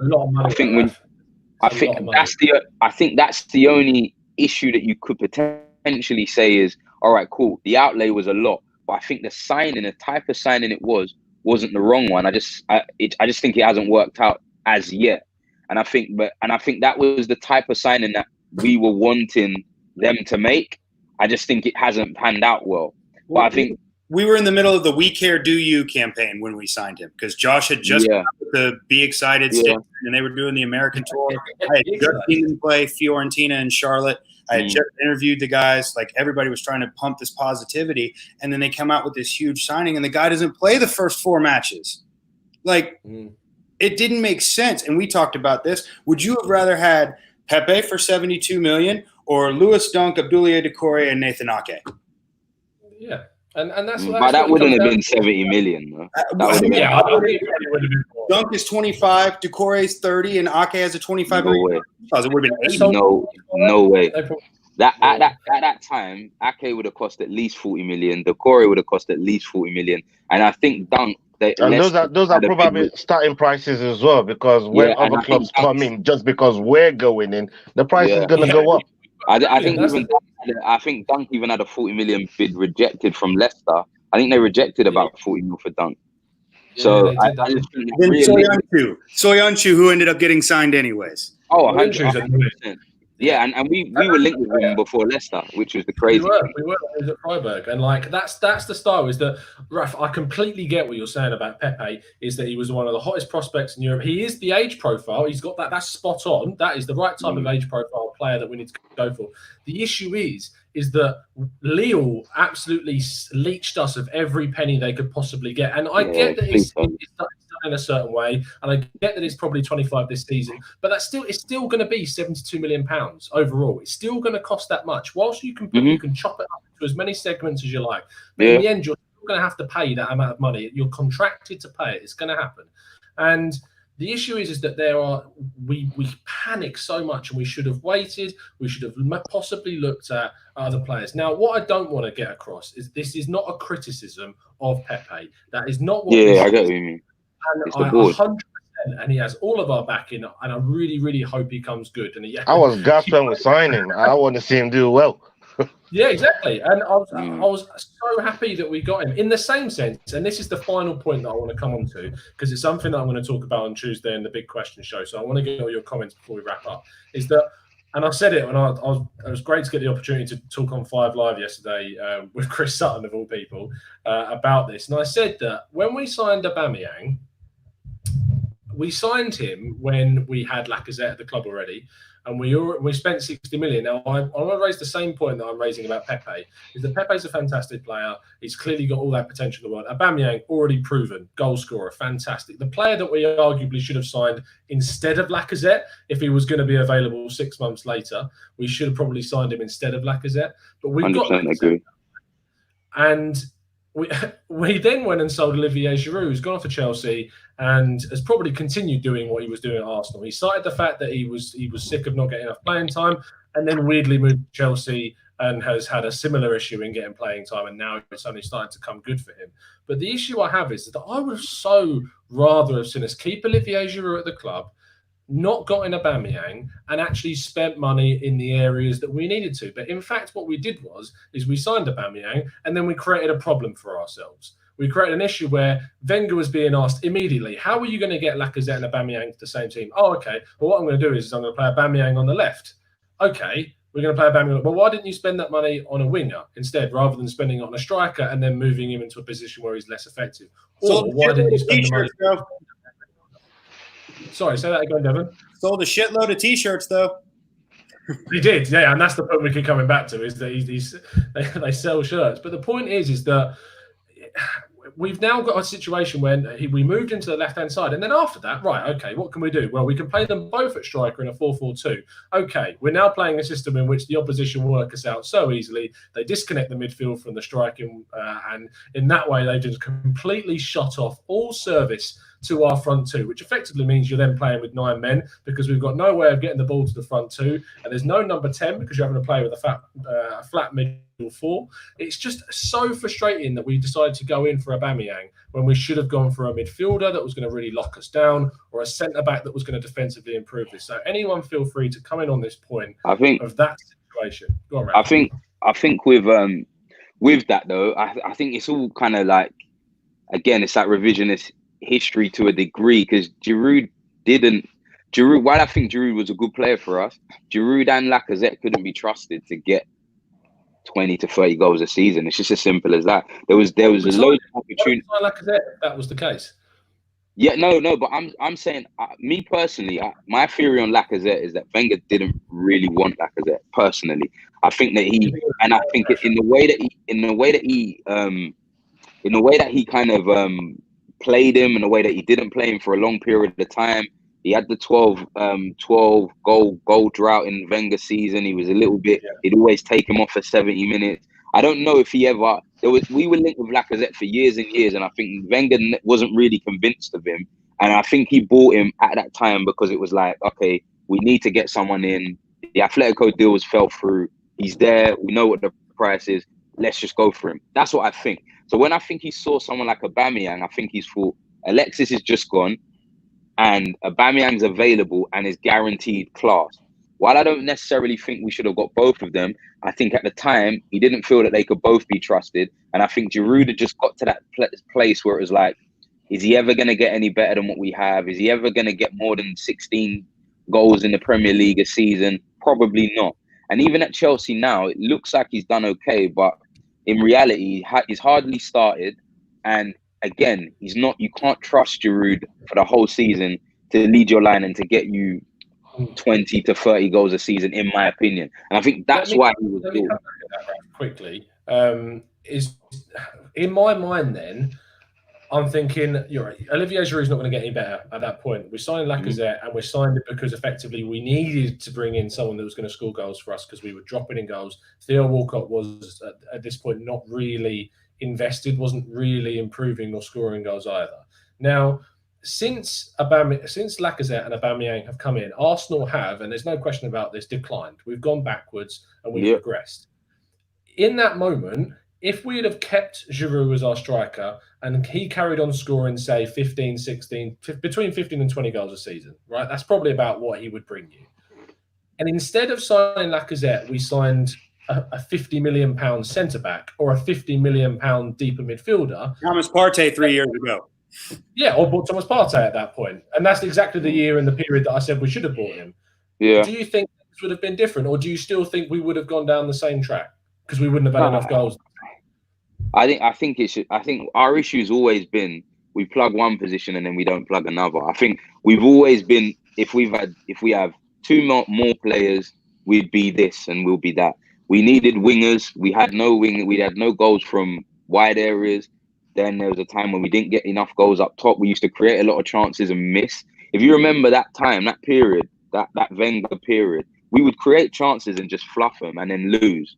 I think that's the only issue that you could potentially say is, all right, cool. The outlay was a lot, but I think the signing, the type of signing it wasn't the wrong one. I just think it hasn't worked out as yet. And I think that was the type of signing that we were wanting them to make. I just think it hasn't panned out well. But I think we were in the middle of the "We Care, Do You" campaign when we signed him, because Josh had just come out with the "Be Excited" statement, and they were doing the American tour. I had just seen them play Fiorentina and Charlotte. I had just interviewed the guys. Like, everybody was trying to pump this positivity, and then they come out with this huge signing, and the guy doesn't play the first 4 matches. Like, it didn't make sense. And we talked about this. Would you have rather had Pepe for $72 million or Lewis Dunk, Abdoulaye Doucouré, and Nathan Ake? Yeah. And that's but that wouldn't have been 70 million. Though. Dunk is 25, Doucouré is 30, and Ake has a 25 million. It would have been 80. No way. That at that time, Ake would have cost at least 40 million. Doucouré would have cost at least 40 million, and I think Dunk. Those are probably starting prices as well, because when other clubs come in, just because we're going in, the price is going to go up. I think Dunk even had a 40 million bid rejected from Leicester. I think they rejected about 40 million for Dunk. So I just think then Soyuncu, who ended up getting signed anyways. Oh, 100%. Yeah, and we were linked with him before Leicester, which was the crazy thing. We were at Freiburg, and like that's the style. Is that, Raf? I completely get what you're saying about Pepe. Is that he was one of the hottest prospects in Europe. He is the age profile. He's got that. That's spot on. That is the right type of age profile player that we need to go for. The issue is that Lille absolutely leached us of every penny they could possibly get, and I get that it's done in a certain way, and I get that it's probably 25 this season, but it's still going to be 72 million pounds overall. It's still going to cost that much. Whilst you can chop it up into as many segments as you like, but in the end, you're still going to have to pay that amount of money. You're contracted to pay it. It's going to happen, and the issue is that we panic so much, and we should have waited. We should have possibly looked at other players. Now, what I don't want to get across is this is not a criticism of Pepe. That is not what. Yeah, I get what you mean. And I 100%, and he has all of our backing, and I really, really hope he comes good. And I was gassed when we signed him. I want to see him do well. Yeah, exactly. And I was so happy that we got him. In the same sense, and this is the final point that I want to come on to, because it's something that I'm going to talk about on Tuesday in the Big Question Show. So I want to get all your comments before we wrap up. Is that, and I said it when it was great to get the opportunity to talk on 5 Live yesterday with Chris Sutton, of all people, about this. And I said that when we signed Aubameyang, we signed him when we had Lacazette at the club already, and we spent 60 million. Now, I want to raise the same point that I'm raising about Pepe, is that Pepe's a fantastic player. He's clearly got all that potential in the world. Aubameyang, already proven, goal scorer, fantastic. The player that we arguably should have signed instead of Lacazette, if he was going to be available 6 months later, we should have probably signed him instead of Lacazette. But we've got Lacazette. Agree. And we then went and sold Olivier Giroud, who's gone off to Chelsea and has probably continued doing what he was doing at Arsenal. He cited the fact that he was sick of not getting enough playing time, and then weirdly moved to Chelsea and has had a similar issue in getting playing time, and now it's only starting to come good for him. But the issue I have is that I would so rather have seen us keep Olivier Giroud at the club, not got in Aubameyang, and actually spent money in the areas that we needed to. But in fact, what we did is we signed Aubameyang, and then we created a problem for ourselves. We created an issue where Wenger was being asked immediately, how are you going to get Lacazette and Aubameyang to the same team? Oh, okay. Well, what I'm going to do is I'm going to play Aubameyang on the left. Okay, we're going to play Aubameyang. Well, why didn't you spend that money on a winger instead, rather than spending it on a striker and then moving him into a position where he's less effective? Or why didn't you spend the money? Sorry, say that again, Devon. Sold a shitload of T-shirts, though. He did, yeah, and that's the point we keep coming back to, is that they sell shirts. But the point is that we've now got a situation when we moved into the left-hand side, and then after that, right, okay, what can we do? Well, we can play them both at striker in a 4-4-2. Okay, we're now playing a system in which the opposition work us out so easily. They disconnect the midfield from the striking, and in that way, they just completely shut off all service to our front two, which effectively means you're then playing with 9 men, because we've got no way of getting the ball to the front two, and there's no number 10 because you're having to play with a flat middle 4. It's just so frustrating that we decided to go in for Aubameyang when we should have gone for a midfielder that was going to really lock us down, or a centre-back that was going to defensively improve this. So anyone feel free to come in on this point of that situation. Go on, Ray. I think with that though, I think it's all kind of like, again, it's like revisionist history to a degree, because Giroud, while I think Giroud was a good player for us, Giroud and Lacazette couldn't be trusted to get 20 to 30 goals a season. It's just as simple as that. There was a load of opportunity. That was the case. Yeah, no, but I'm saying, me personally, my theory on Lacazette is that Wenger didn't really want Lacazette personally. I think that in the way that he kind of played him, in the way that he didn't play him for a long period of time. He had the 12 goal drought in Wenger's season. He was a little bit. He'd always take him off for 70 minutes. I don't know if he ever. We were linked with Lacazette for years and years, and I think Wenger wasn't really convinced of him. And I think he bought him at that time because it was like, okay, we need to get someone in. The Atletico deals fell through. He's there. We know what the price is. Let's just go for him. That's what I think. So when I think he saw someone like Aubameyang, I think he's thought, Alexis is just gone, and Aubameyang's available and is guaranteed class. While I don't necessarily think we should have got both of them, I think at the time he didn't feel that they could both be trusted. And I think Giroud had just got to that place where it was like, is he ever going to get any better than what we have? Is he ever going to get more than 16 goals in the Premier League a season? Probably not. And even at Chelsea now, it looks like he's done okay, but in reality, he's hardly started. And again, he's not. You can't trust Giroud for the whole season to lead your line and to get you 20 to 30 goals a season, in my opinion. And I think that's why he was good. Quickly, is in my mind then, I'm thinking, you're right, Olivier Giroud's not going to get any better at that point. We signed Lacazette, and we signed it because effectively we needed to bring in someone that was going to score goals for us, because we were dropping in goals. Theo Walcott was, at this point, not really invested, wasn't really improving or scoring goals either. Now, since Lacazette and Aubameyang have come in, Arsenal have, and there's no question about this, declined. We've gone backwards and we've regressed. In that moment, if we'd have kept Giroud as our striker and he carried on scoring, say, 15, 16, between 15 and 20 goals a season, right? That's probably about what he would bring you. And instead of signing Lacazette, we signed a £50 million centre-back or a £50 million deeper midfielder. Thomas Partey 3 years ago. Yeah, or bought Thomas Partey at that point. And that's exactly the year and the period that I said we should have bought him. Yeah. Do you think this would have been different, or do you still think we would have gone down the same track because we wouldn't have had enough goals? I think our issue's always been we plug one position and then we don't plug another. I think we've always been, if we have two more players, we'd be this and we'll be that. We needed wingers. We had no wing. We had no goals from wide areas. Then there was a time when we didn't get enough goals up top. We used to create a lot of chances and miss. If you remember that time, that period, that Wenger period, we would create chances and just fluff them and then lose.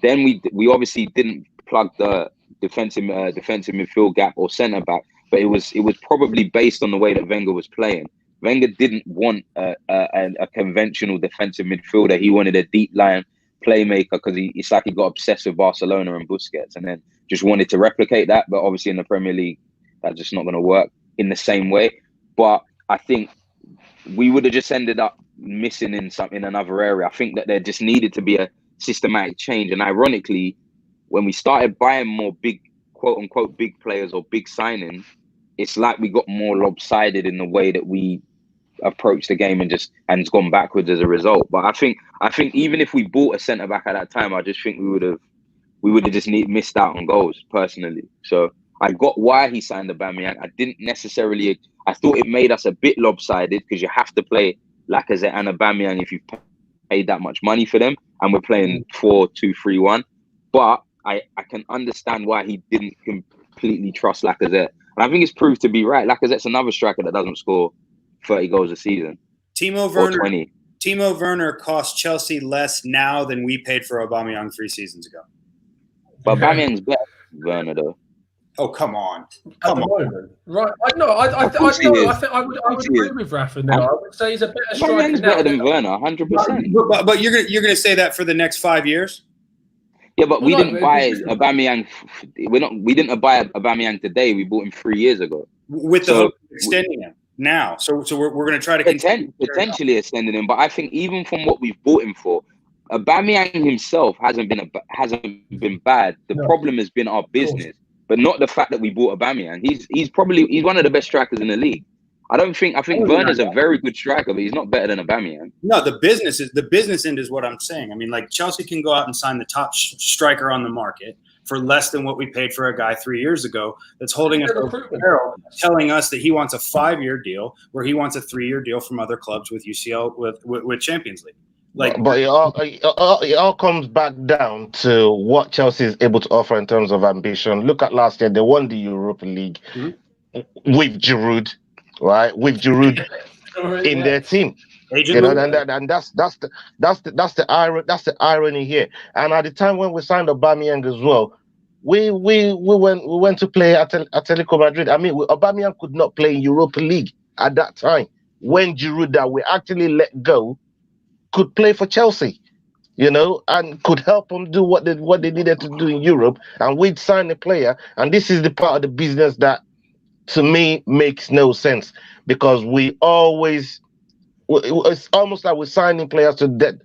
Then we obviously didn't plug the defensive midfield gap or centre back, but it was probably based on the way that Wenger was playing. Wenger didn't want a conventional defensive midfielder. He wanted a deep line playmaker because it's like he got obsessed with Barcelona and Busquets and then just wanted to replicate that. But obviously in the Premier League, that's just not going to work in the same way. But I think we would have just ended up missing in another area. I think that there just needed to be a systematic change. And ironically, when we started buying more big, quote unquote, big players or big signings, it's like we got more lopsided in the way that we approached the game and it's gone backwards as a result. But I think even if we bought a centre back at that time, I just think we would have just missed out on goals personally. So I got why he signed Aubameyang. I thought it made us a bit lopsided because you have to play Lacazette and Aubameyang if you paid that much money for them, and we're playing 4-2-3-1. But I can understand why he didn't completely trust Lacazette. And I think it's proved to be right. Lacazette's another striker that doesn't score 30 goals a season. Timo Werner costs Chelsea less now than we paid for Aubameyang 3 seasons ago. But Aubameyang's better than Werner, though. Oh, come on. At the moment. Right. I think I would agree with Rafa now. I would say he's a better striker Aubameyang's now. better than Werner, 100%. But you're gonna say that for the next 5 years? Yeah, but we didn't buy Aubameyang. We didn't buy Aubameyang today. We bought him 3 years ago. With the hope of extending him now. So we're going to try to potentially extending him. But I think even from what we've bought him for, Aubameyang himself hasn't been bad. The problem has been our business, but not the fact that we bought Aubameyang. He's one of the best strikers in the league. I think Werner's a very good striker, but he's not better than Aubameyang. No, the business end is what I'm saying. I mean, like Chelsea can go out and sign the top striker on the market for less than what we paid for a guy 3 years ago that's holding us over the barrel, telling us that he wants a 5-year deal where he wants a 3-year deal from other clubs with UCL with Champions League. But it all comes back down to what Chelsea is able to offer in terms of ambition. Look at last year; they won the Europa League with Giroud, right? With Giroud in their team. And that's the irony here. And at the time when we signed Aubameyang as well, we went to play at Atletico Madrid. I mean, Aubameyang could not play in Europa League at that time. When Giroud that we actually let go could play for Chelsea, and could help them do what they needed to do in Europe. And we'd sign a player, and this is the part of the business that, to me, makes no sense, because it's almost like we're signing players to the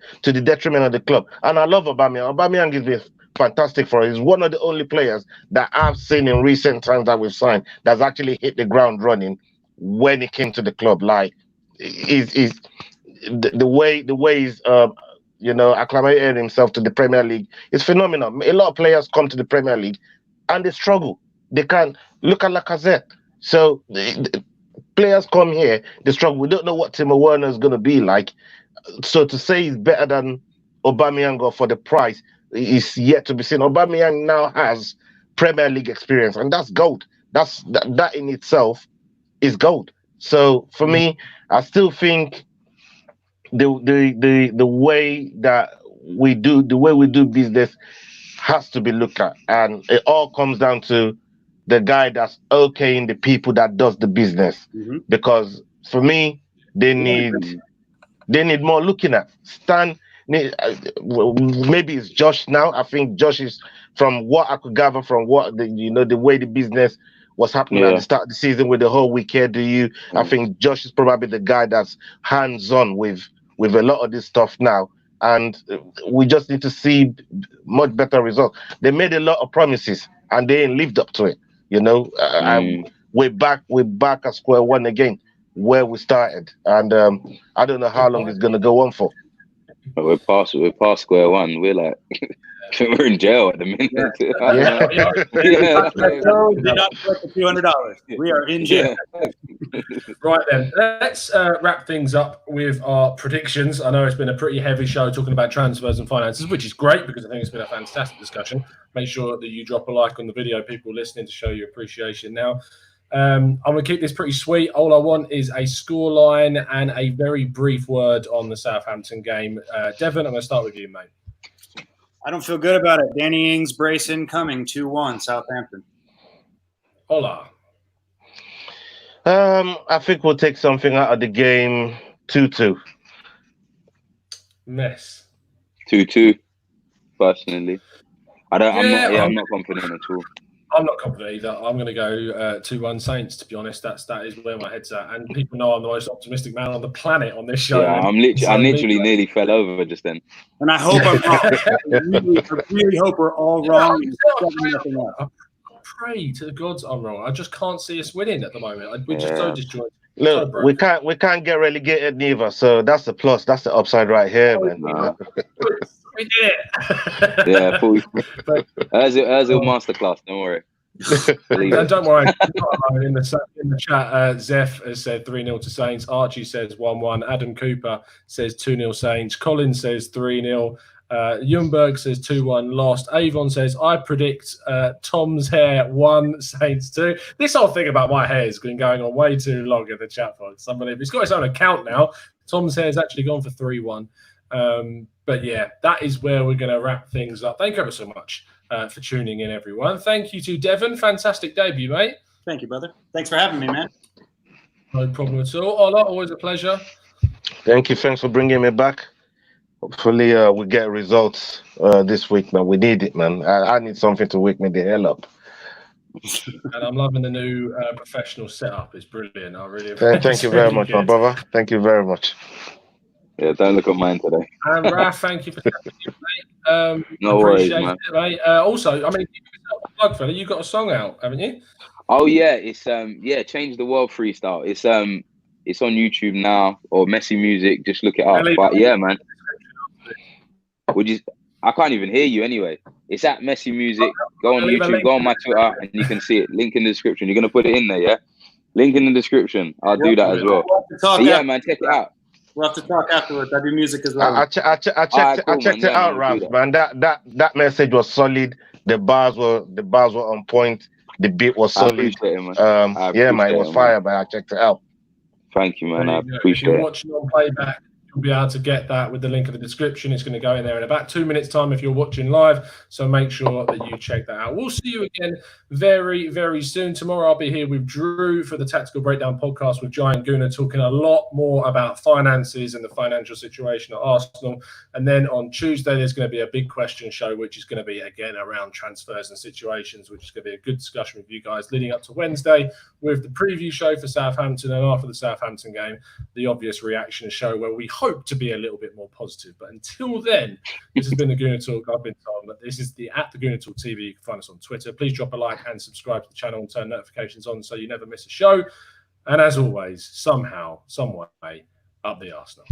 detriment of the club. And I love Aubameyang. Aubameyang has been fantastic for us. He's one of the only players that I've seen in recent times that we've signed that's actually hit the ground running when he came to the club. Like, the way he's acclimated himself to the Premier League is phenomenal. A lot of players come to the Premier League and they struggle. They can't look at Lacazette. So the players come here, they struggle. We don't know what Timo Werner is going to be like. So to say he's better than Aubameyang or for the price is yet to be seen. Aubameyang now has Premier League experience, and that's gold. That in itself is gold. So for me, I still think the way that we do business has to be looked at, and it all comes down to the guy that's okaying the people that does the business. Because for me, they need more looking at. Maybe it's Josh now. I think Josh is, from what I could gather from what the way the business was happening at the start of the season with the whole "we care, do you?" I think Josh is probably the guy that's hands-on with a lot of this stuff now, and we just need to see much better results. They made a lot of promises and they ain't lived up to it. We're back at square one again, where we started, and I don't know how long it's gonna go on for. We're past square one. We're like we're in jail at the minute. Did not collect the $200. We are in jail. Right then, let's wrap things up with our predictions. I know it's been a pretty heavy show talking about transfers and finances, which is great because I think it's been a fantastic discussion. Make sure that you drop a like on the video, people listening, to show your appreciation now. I'm going to keep this pretty sweet. All I want is a scoreline and a very brief word on the Southampton game. Devon, I'm going to start with you, mate. I don't feel good about it. Danny Ings, Brayson, Cumming, 2-1, Southampton. Hola. I think we'll take something out of the game. 2-2. Mess. 2-2. Personally, I'm not confident at all. I'm not confident either. I'm going to go 2-1 Saints, to be honest. That is where my head's at. And people know I'm the most optimistic man on the planet on this show. Yeah, I literally nearly fell over just then. And I hope I'm wrong. I really hope we're all wrong. I pray to the gods I'm wrong. I just can't see us winning at the moment. We're just so disjointed. Look, we can't get relegated neither. So that's the plus. That's the upside right here, man. We did it. Yeah, Ozil masterclass. Don't worry. And don't worry, not alone. In the chat, Zeph has said 3-0 to Saints. Archie says 1-1. Adam Cooper says 2-0 Saints. Colin says 3-0. Jungberg says 2-1 lost. Avon says, I predict Tom's hair 1, Saints 2. This whole thing about my hair has been going on way too long in the chat box. Unbelievable. It's got its own account now. Tom's hair has actually gone for 3-1. But yeah, that is where we're going to wrap things up. Thank you ever so much for tuning in, everyone. Thank you to Devon. Fantastic debut, mate. Thank you, brother. Thanks for having me, man. No problem at all. Ola, always a pleasure. Thank you. Thanks for bringing me back. Hopefully, we get results this week, man. We need it, man. I need something to wake me the hell up. And I'm loving the new professional setup. It's brilliant. I really Thank you very much, my brother. Thank you very much. Yeah, don't look at mine today. And Raf, thank you for stepping in, mate. No worries, appreciate man. it, mate. Also, I mean, plug, fella, you got a song out, haven't you? Oh yeah, it's Change the World freestyle. It's on YouTube now, or Messy Music. Just look it up. But yeah, man. I can't even hear you anyway. It's at Messy Music. Go on YouTube, go on my Twitter, and you can see it. Link in the description. You're gonna put it in there, yeah? Link in the description. I'll do that as well. Yeah, man, check it out. We'll have to talk afterwards. I do music as well. I checked it out, Ralph, man. That message was solid. The bars were on point. The beat was solid. Yeah, man, it was fire, but I checked it out. Thank you, man. I appreciate it. If you're watching on playback, you'll be able to get that with the link in the description. It's going to go in there in about 2 minutes' time if you're watching live. So make sure that you check that out. We'll see you again very, very soon. Tomorrow I'll be here with Drew for the Tactical Breakdown podcast with Giant Gooner, talking a lot more about finances and the financial situation at Arsenal. And then on Tuesday, there's going to be a big question show, which is going to be, again, around transfers and situations, which is going to be a good discussion with you guys leading up to Wednesday with the preview show for Southampton, and after the Southampton game, the obvious reaction show where we hope to be a little bit more positive. But until then, this has been the Gooner Talk. I've been Tom. This is at the Gooner Talk TV. You can find us on Twitter. Please drop a like and subscribe to the channel and turn notifications on so you never miss a show. And as always, somehow, some way, up the Arsenal.